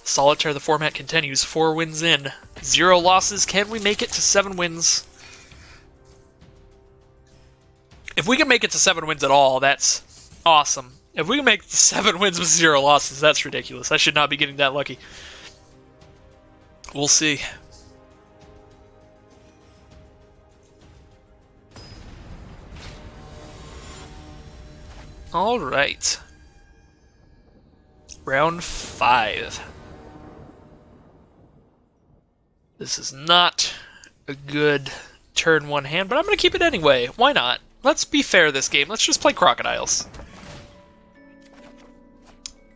Solitaire, the format continues. 4 wins in. 0 losses. Can we make it to 7 wins? If we can make it to 7 wins at all, that's awesome. If we can make it to 7 wins with 0 losses, that's ridiculous. I should not be getting that lucky. We'll see. Alright. Round 5. This is not a good turn 1 hand, but I'm going to keep it anyway. Why not? Let's be fair this game. Let's just play Crocodiles.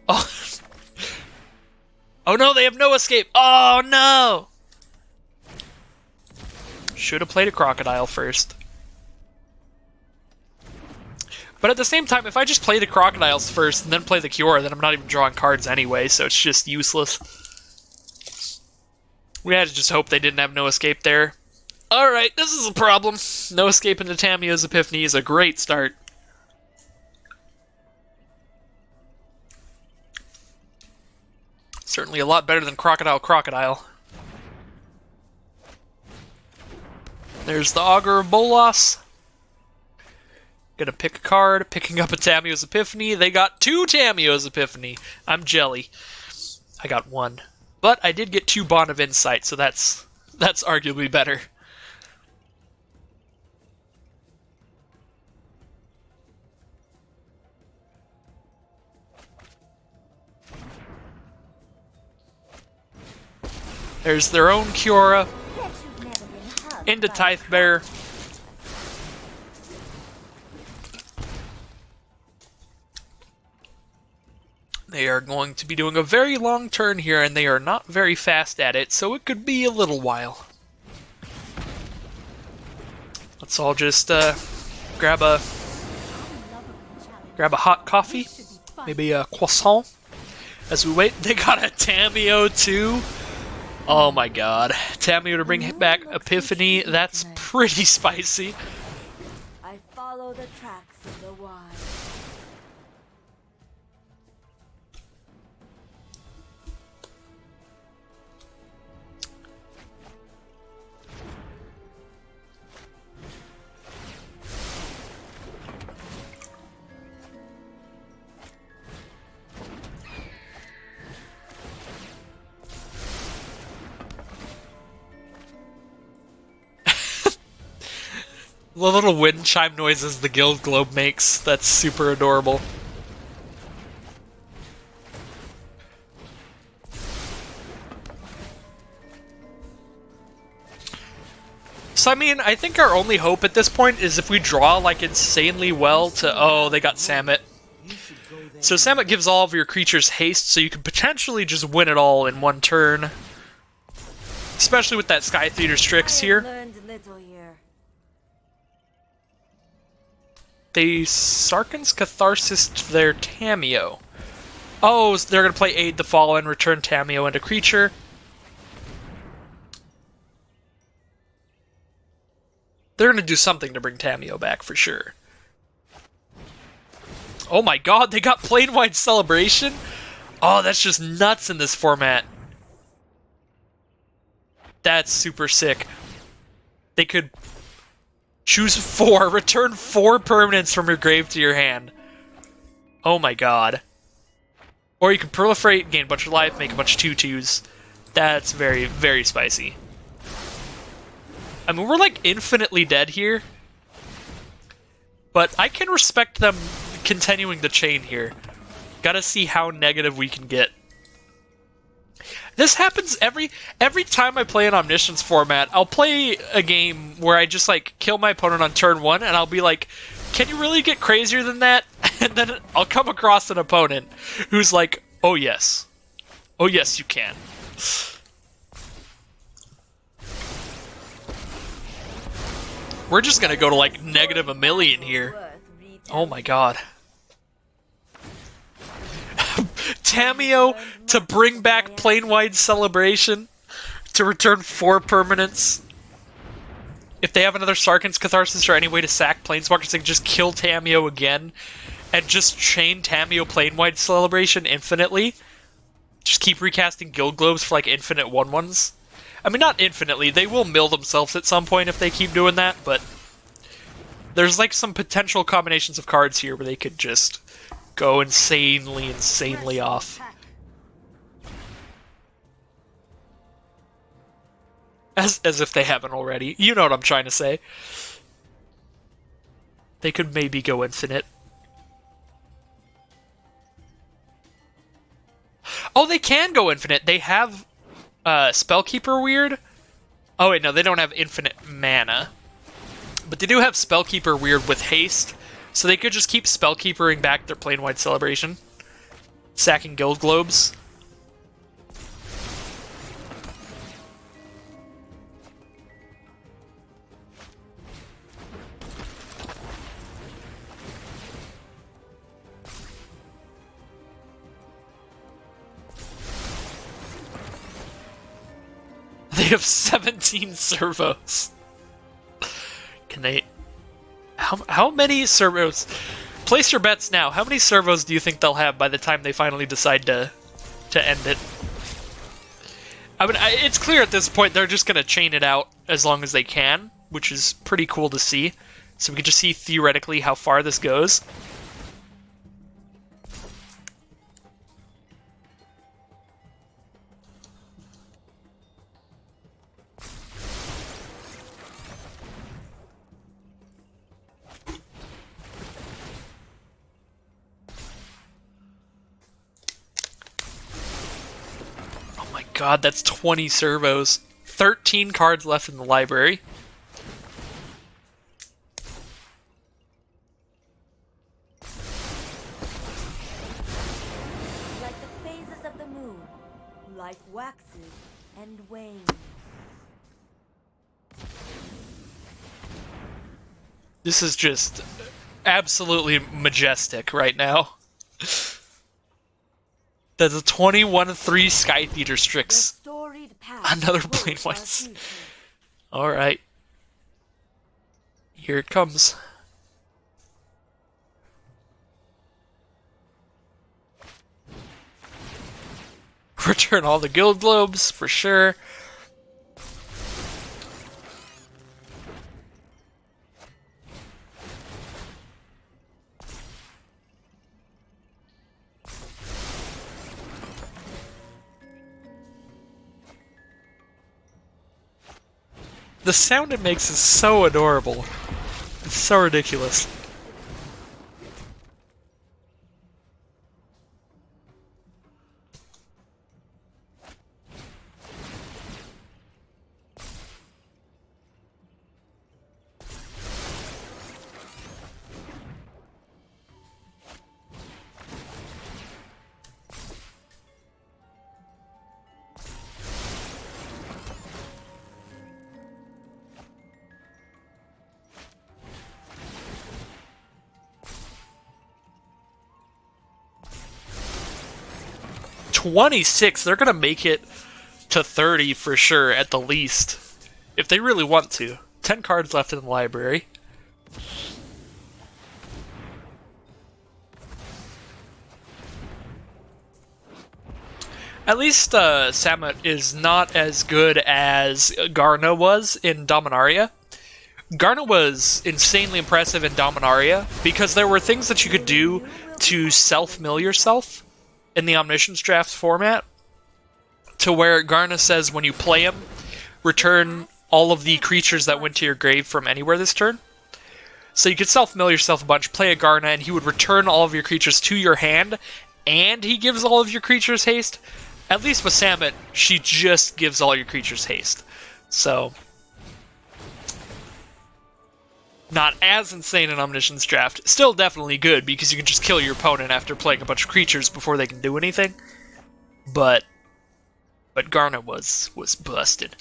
Oh. Oh no, they have no escape. Oh no! Should have played a Crocodile first. But at the same time, if I just play the Crocodiles first and then play the Kiora, then I'm not even drawing cards anyway, so it's just useless. We had to just hope they didn't have no escape there. Alright, this is a problem. No escape into Tamiyo's Epiphany is a great start. Certainly a lot better than Crocodile. There's the Augur of Bolas. Gonna pick a card, picking up a Tamiyo's Epiphany. They got 2 Tamiyo's Epiphany. I'm jelly. I got 1. But I did get 2 Bond of Insight, so that's arguably better. There's their own Kiora. Into Tithe-Bearer. They are going to be doing a very long turn here, and they are not very fast at it, so it could be a little while. Let's all just grab a hot coffee, maybe a croissant. As we wait, they got a Tamiyo too. Oh my god. Tamiyo to bring back Epiphany, that's pretty spicy. I follow the tracks of the wild. The little wind chime noises the Guild Globe makes, that's super adorable. So I mean, I think our only hope at this point is if we draw like insanely well to... Oh, they got Samut. So Samut gives all of your creatures haste, so you can potentially just win it all in one turn. Especially with that Sky Theater Strix here. They Sarkhan's Catharsis to their Tamiyo. Oh, so they're going to play Aid the Fallen, return Tamiyo into creature. They're going to do something to bring Tamiyo back for sure. Oh my god, they got Plane-Wide Celebration? Oh, that's just nuts in this format. That's super sick. They could choose 4, return 4 permanents from your grave to your hand. Oh my god. Or you can proliferate, gain a bunch of life, make a bunch of 2/2s. That's very, very spicy. I mean, we're like infinitely dead here. But I can respect them continuing the chain here. Gotta see how negative we can get. This happens every time I play an Omniscience format. I'll play a game where I just like kill my opponent on turn 1, and I'll be like, "Can you really get crazier than that?" And then I'll come across an opponent who's like Oh yes. Oh yes, you can. We're just gonna go to like negative a million here. Oh my god. Tameo to bring back Plane-Wide Celebration to return 4 permanents. If they have another Sarkhan's Catharsis or any way to sack Planeswalkers, they can just kill Tameo again and just chain Tameo Plane-Wide Celebration infinitely. Just keep recasting Guild Globes for like infinite 1/1s. I mean, not infinitely. They will mill themselves at some point if they keep doing that, but there's like some potential combinations of cards here where they could just go insanely off. As if they haven't already. You know what I'm trying to say. They could maybe go infinite. Oh, they can go infinite. They have Spellkeeper Weird. Oh wait, no, they don't have infinite mana. But they do have Spellkeeper Weird with haste. So they could just keep Spellkeepering back their Plane-Wide Celebration. Sacking Guild Globes. They have 17 servos. Can they... How many servos... Place your bets now. How many servos do you think they'll have by the time they finally decide to end it? I mean, it's clear at this point they're just going to chain it out as long as they can, which is pretty cool to see. So we can just see theoretically how far this goes. God, that's 20 servos. 13 cards left in the library. Like the phases of the moon, life waxes and wanes. This is just absolutely majestic right now. That's a 21-3 Sky Theater Strix. Another plane once. Alright. Here it comes. Return all the Guild Globes, for sure. The sound it makes is so adorable. It's so ridiculous. $26, they're gonna make it to 30 for sure at the least. If they really want to. 10 cards left in the library. At least Samet is not as good as Garna was in Dominaria. Garna was insanely impressive in Dominaria because there were things that you could do to self-mill yourself in the Omniscience draft format, to where Garna says when you play him, return all of the creatures that went to your grave from anywhere this turn. So you could self-mill yourself a bunch, play a Garna, and he would return all of your creatures to your hand, and he gives all of your creatures haste. At least with Samet, she just gives all your creatures haste. So Not as insane an Omniscience draft. Still definitely good, because you can just kill your opponent after playing a bunch of creatures before they can do anything. But Garnet was busted.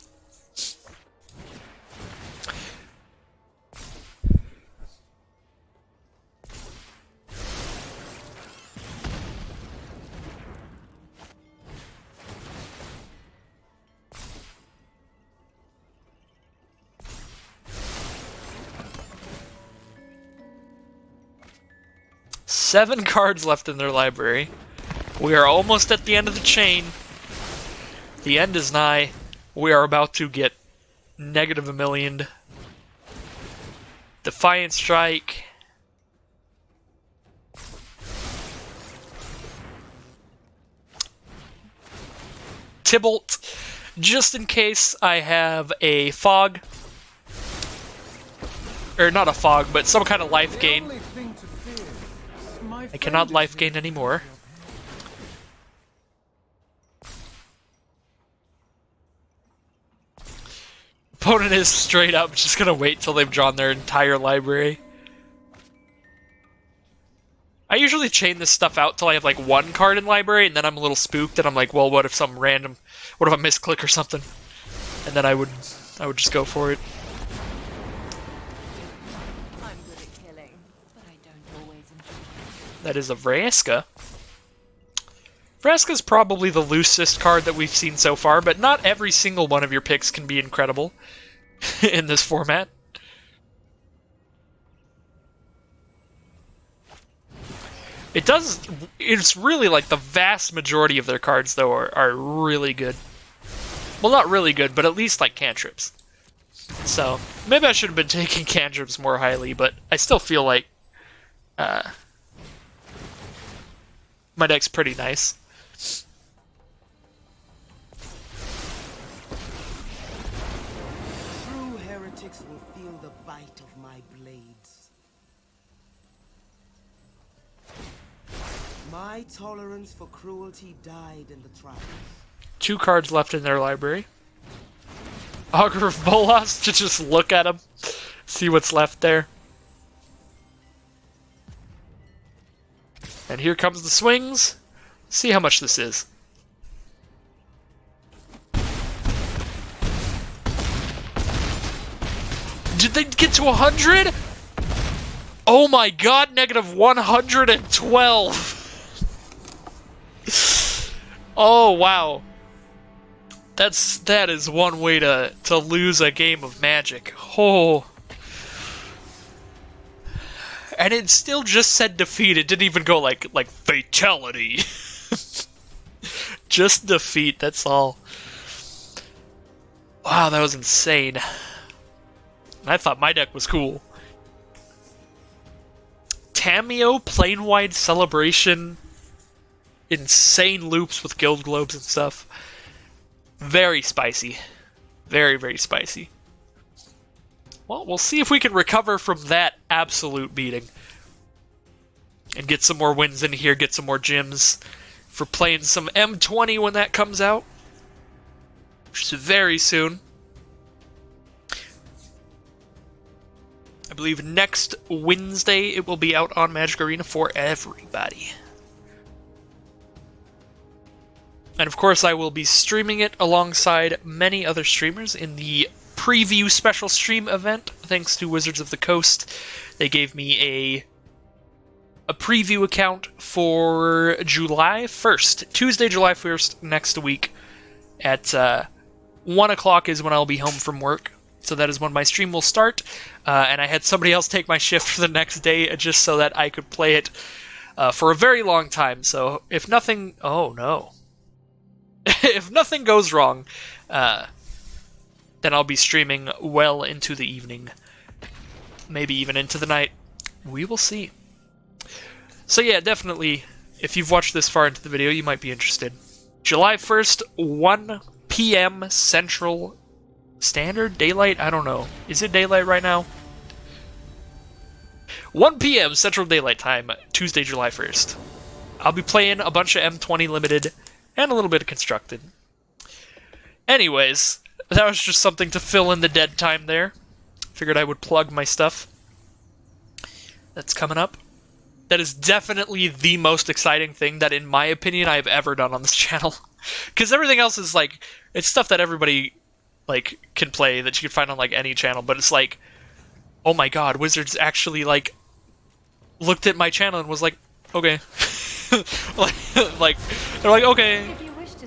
Seven cards left in their library. We are almost at the end of the chain. The end is nigh. We are about to get negative a million. Defiant Strike. Tybalt. Just in case I have a fog. Or not a fog, but some kind of life gain. I cannot life gain anymore. Opponent is straight up just gonna wait till they've drawn their entire library. I usually chain this stuff out till I have like one card in library, and then I'm a little spooked, and I'm like, well, what if I misclick or something? And then I would just go for it. I'm good at killing, but I don't always enjoy it. That is a Vraska. Vraska's probably the loosest card that we've seen so far, but not every single one of your picks can be incredible in this format. It's really like the vast majority of their cards, though, are really good. Well, not really good, but at least like cantrips. So, maybe I should have been taking cantrips more highly, but I still feel like my deck's pretty nice. True heretics will feel the bite of my blades. My tolerance for cruelty died in the trials. 2 cards left in their library. Augur of Bolas to just look at them, see what's left there. And here comes the swings. See how much this is. Did they get to 100? Oh my god, negative 112. Oh wow. That is one way to lose a game of Magic. Oh. And it still just said defeat. It didn't even go like fatality. Just defeat, that's all. Wow, that was insane. I thought my deck was cool. Tamiyo, Plane-Wide Celebration. Insane loops with Guild Globes and stuff. Very spicy. Very, very spicy. Well, we'll see if we can recover from that absolute beating. And get some more wins in here, get some more gems for playing some M20 when that comes out. Which is very soon. I believe next Wednesday it will be out on Magic Arena for everybody. And of course I will be streaming it alongside many other streamers in the preview special stream event, thanks to Wizards of the Coast. They gave me a preview account for July 1st. Tuesday, July 1st, next week at 1 o'clock is when I'll be home from work. So that is when my stream will start. And I had somebody else take my shift for the next day just so that I could play it for a very long time. So if nothing... Oh, no. If nothing goes wrong, then I'll be streaming well into the evening. Maybe even into the night. We will see. So yeah, definitely, if you've watched this far into the video, you might be interested. July 1st, 1 p.m. Central Standard? Daylight? I don't know. Is it daylight right now? 1 p.m. Central Daylight Time, Tuesday, July 1st. I'll be playing a bunch of M20 Limited and a little bit of Constructed. Anyways, that was just something to fill in the dead time there. Figured I would plug my stuff. that's coming up. That is definitely the most exciting thing that, in my opinion, I've ever done on this channel. Because everything else is like, it's stuff that everybody like can play that you can find on like any channel. But it's like, oh my god, Wizards actually like looked at my channel and was like, okay, like they're like, okay,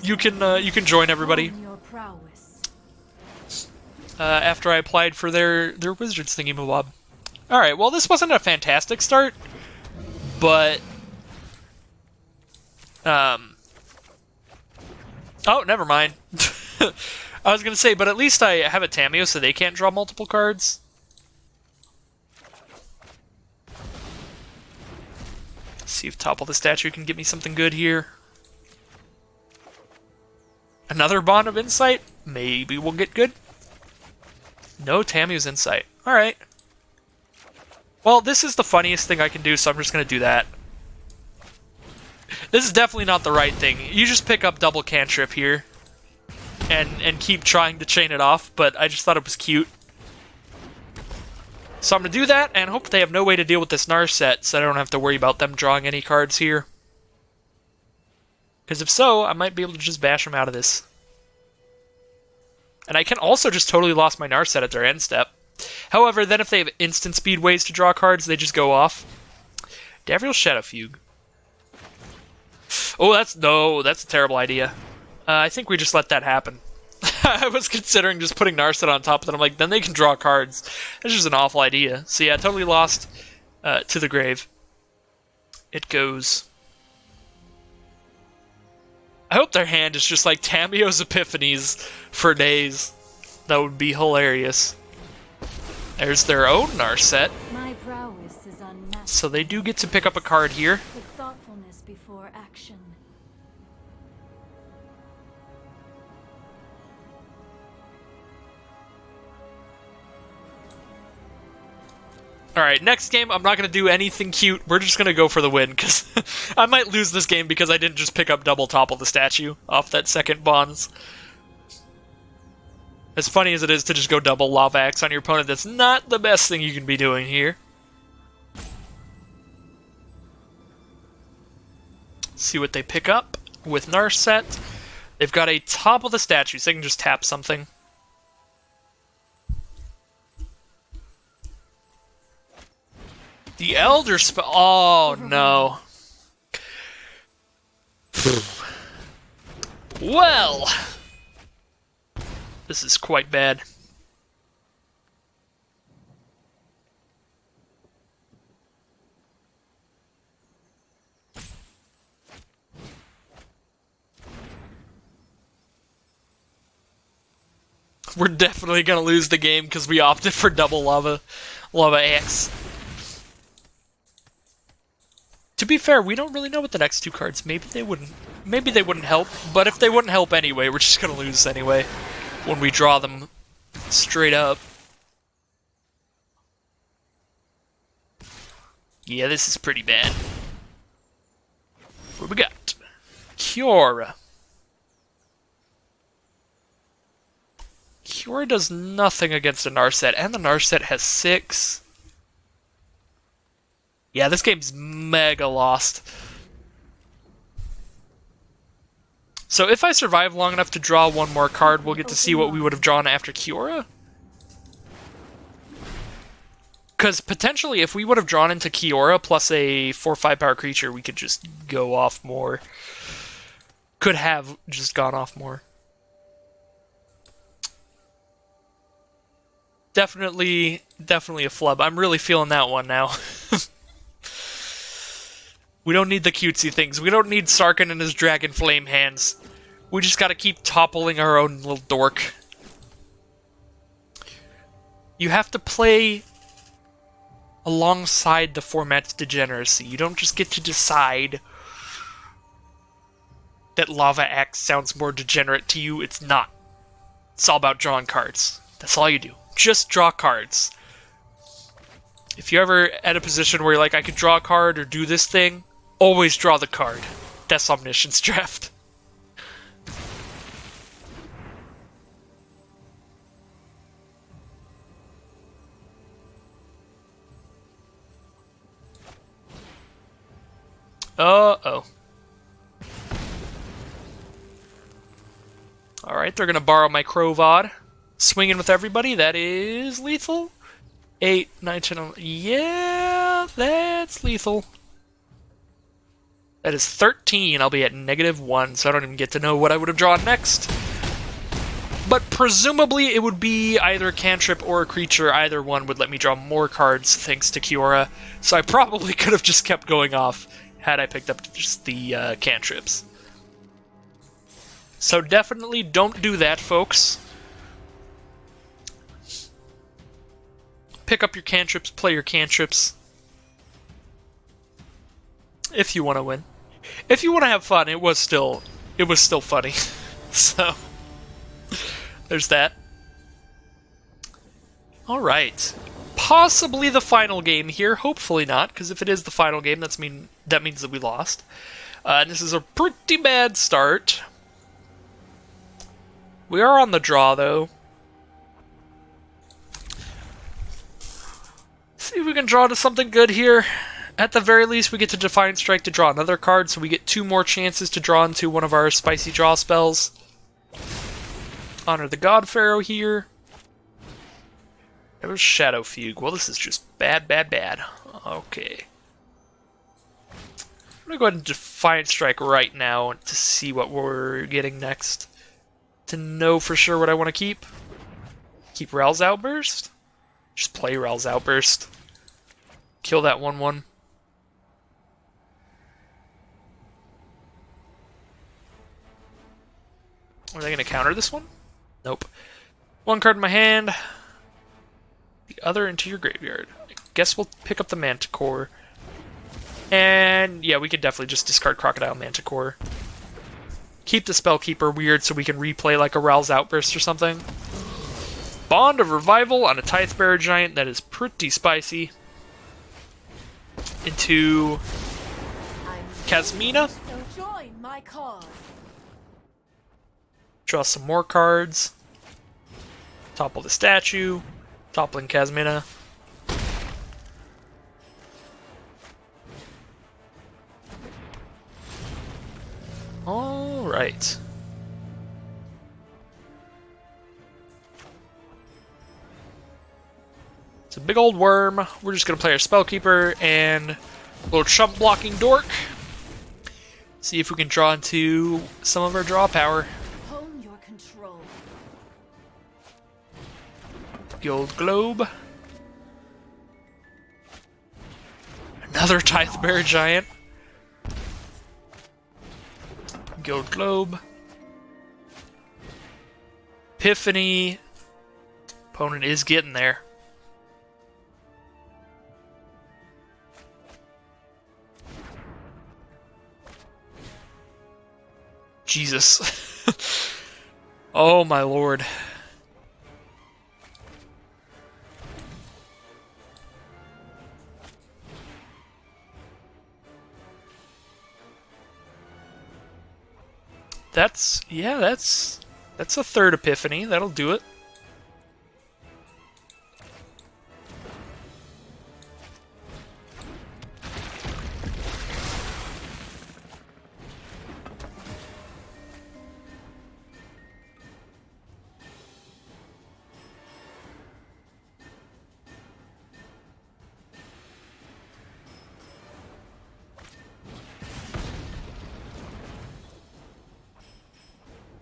you can join everybody. After I applied for their Wizards thingy-mabob. All right, well, this wasn't a fantastic start. But, oh, never mind. I was gonna say, but at least I have a Tameo, so they can't draw multiple cards. See if Topple the Statue can get me something good here. Another Bond of Insight? Maybe we'll get good. No Tameo's Insight. Alright. Well, this is the funniest thing I can do, so I'm just going to do that. This is definitely not the right thing. You just pick up double cantrip here and keep trying to chain it off, but I just thought it was cute. So I'm going to do that, and hope they have no way to deal with this Narset, so I don't have to worry about them drawing any cards here. Because if so, I might be able to just bash them out of this. And I can also just totally lost my Narset at their end step. However, then if they have instant speed ways to draw cards, they just go off. Davriel Shadowfugue. Oh, that's a terrible idea. I think we just let that happen. I was considering just putting Narset on top of it. I'm like, then they can draw cards. That's just an awful idea. So yeah, totally lost to the grave. It goes. I hope their hand is just like Tameo's Epiphanies for days. That would be hilarious. There's their own Narset. My prowess is unmatched. So they do get to pick up a card here. With thoughtfulness before action. Alright, next game, I'm not going to do anything cute. We're just going to go for the win, because I might lose this game because I didn't just pick up double Topple the Statue off that second Bonds. As funny as it is to just go double Lava Axe on your opponent, that's not the best thing you can be doing here. See what they pick up with Narset. They've got a Topple the Statue, so they can just tap something. The Elder Spell. Oh, no. Well, this is quite bad. We're definitely going to lose the game because we opted for double Lava Axe. To be fair, we don't really know what the next two cards. Maybe they wouldn't help, but if they wouldn't help anyway, we're just gonna lose anyway when we draw them straight up. Yeah, this is pretty bad. What we got? Kiora. Kiora does nothing against a Narset, and the Narset has 6. Yeah, this game's mega lost. So if I survive long enough to draw one more card, we'll get to see what we would have drawn after Kiora. Because potentially, if we would have drawn into Kiora plus a 4/5 power creature, we could just go off more. Could have just gone off more. Definitely a flub. I'm really feeling that one now. We don't need the cutesy things. We don't need Sarkhan and his Dragon Flame hands. We just gotta keep toppling our own little dork. You have to play alongside the format's degeneracy. You don't just get to decide that Lava Axe sounds more degenerate to you. It's not. It's all about drawing cards. That's all you do. Just draw cards. If you're ever at a position where you're like, I could draw a card or do this thing, always draw the card. That's Omniscience draft. Uh-oh. Alright, they're gonna borrow my Crovod. Swinging with everybody, that is lethal. 8, 9, 10, 11. Yeah, that's lethal. That is 13. I'll be at -1, so I don't even get to know what I would have drawn next. But presumably it would be either a cantrip or a creature. Either one would let me draw more cards thanks to Kiora. So I probably could have just kept going off had I picked up just the cantrips. So definitely don't do that, folks. Pick up your cantrips, play your cantrips. If you want to win. If you want to have fun, it was still funny. So there's that. Alright. Possibly the final game here. Hopefully not, because if it is the final game, that means that we lost. And this is a pretty bad start. We are on the draw, though. See if we can draw to something good here. At the very least, we get to Defiant Strike to draw another card, so we get 2 more chances to draw into one of our spicy draw spells. Honor the God Pharaoh here. That was Shadow Fugue. Well, this is just bad, bad, bad. Okay. I'm gonna go ahead and Defiant Strike right now to see what we're getting next. To know for sure what I want to keep. Keep Rel's Outburst. Just play Rel's Outburst. Kill that 1/1. Are they going to counter this one? Nope. 1 card in my hand. The other into your graveyard. I guess we'll pick up the Manticore. And yeah, we could definitely just discard Crocodile Manticore. Keep the Spellkeeper weird so we can replay like a Rel's Outburst or something. Bond of Revival on a Tithe-Bearer Giant. That is pretty spicy. Into Kasmina. So join my cause. Draw some more cards. Topple the statue. Toppling Kasmina. Alright. It's a big old worm. We're just going to play our Spellkeeper and a little chump blocking dork. See if we can draw into some of our draw power. Hone your control. Gold Globe. Another Tithe-Bearer Giant. Gold Globe. Epiphany. Opponent is getting there. Jesus. Oh my lord. That's a third Epiphany. That'll do it.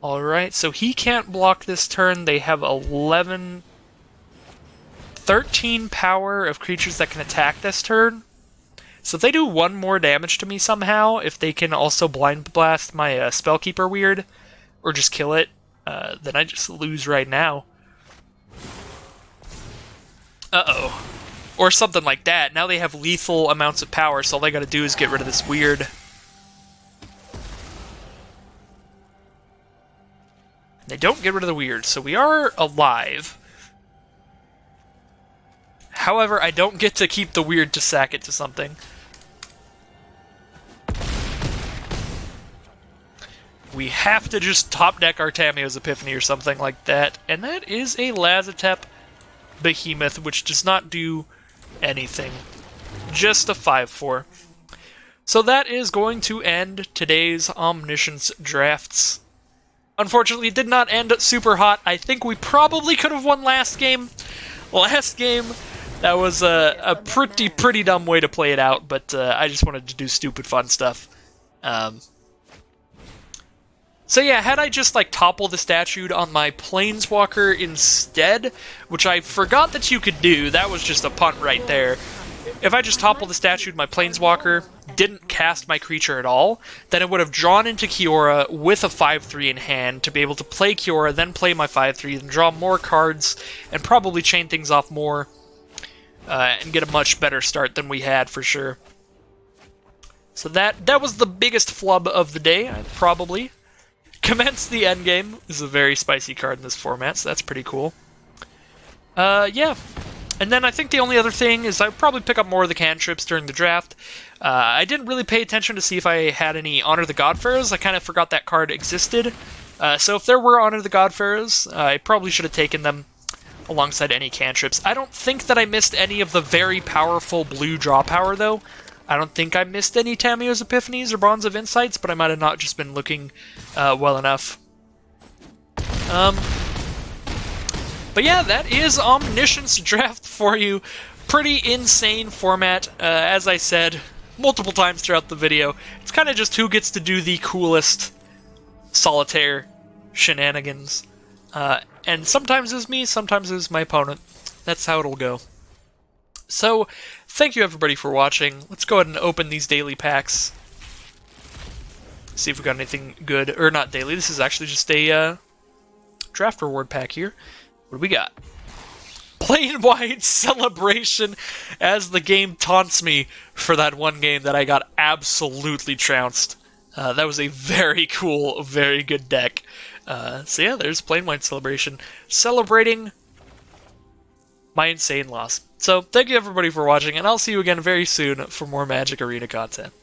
Alright, so he can't block this turn. They have 13 power of creatures that can attack this turn. So if they do 1 more damage to me somehow, if they can also Blind Blast my Spellkeeper weird, or just kill it, then I just lose right now. Uh-oh. Or something like that. Now they have lethal amounts of power, so all they gotta do is get rid of this weird. They don't get rid of the weird, so we are alive. However, I don't get to keep the weird to sack it to something. We have to just top deck our Tamiyo's Epiphany or something like that, and that is a Lazotep Behemoth, which does not do anything. Just a 5/4. So that is going to end today's Omniscience drafts. Unfortunately, it did not end super hot. I think we probably could have won last game. Last game, that was a pretty dumb way to play it out, but I just wanted to do stupid fun stuff. So yeah, had I just like toppled the statue on my Planeswalker instead, which I forgot that you could do, that was just a punt right there. If I just toppled the statue my Planeswalker, didn't cast my creature at all, then it would have drawn into Kiora with a 5/3 in hand to be able to play Kiora, then play my 5/3, and draw more cards, and probably chain things off more, and get a much better start than we had for sure. So that was the biggest flub of the day, probably. Commence the Endgame is a very spicy card in this format, so that's pretty cool. Yeah. And then I think the only other thing is I'd probably pick up more of the cantrips during the draft. I didn't really pay attention to see if I had any Honor the Godpharaohs. I kind of forgot that card existed. So if there were Honor the Godpharaohs, I probably should have taken them alongside any cantrips. I don't think that I missed any of the very powerful blue draw power, though. I don't think I missed any Tamiyo's Epiphanies or Bonds of Insights, but I might have not just been looking well enough. But yeah, that is Omniscience draft for you. Pretty insane format, as I said multiple times throughout the video. It's kind of just who gets to do the coolest solitaire shenanigans. And sometimes it's me, sometimes it's my opponent. That's how it'll go. So, thank you everybody for watching. Let's go ahead and open these daily packs. See if we got anything good. Or not daily, this is actually just a draft reward pack here. What do we got? Plain White Celebration, as the game taunts me for that one game that I got absolutely trounced. That was a very cool, very good deck. So yeah, there's Plain White Celebration, celebrating my insane loss. So thank you everybody for watching, and I'll see you again very soon for more Magic Arena content.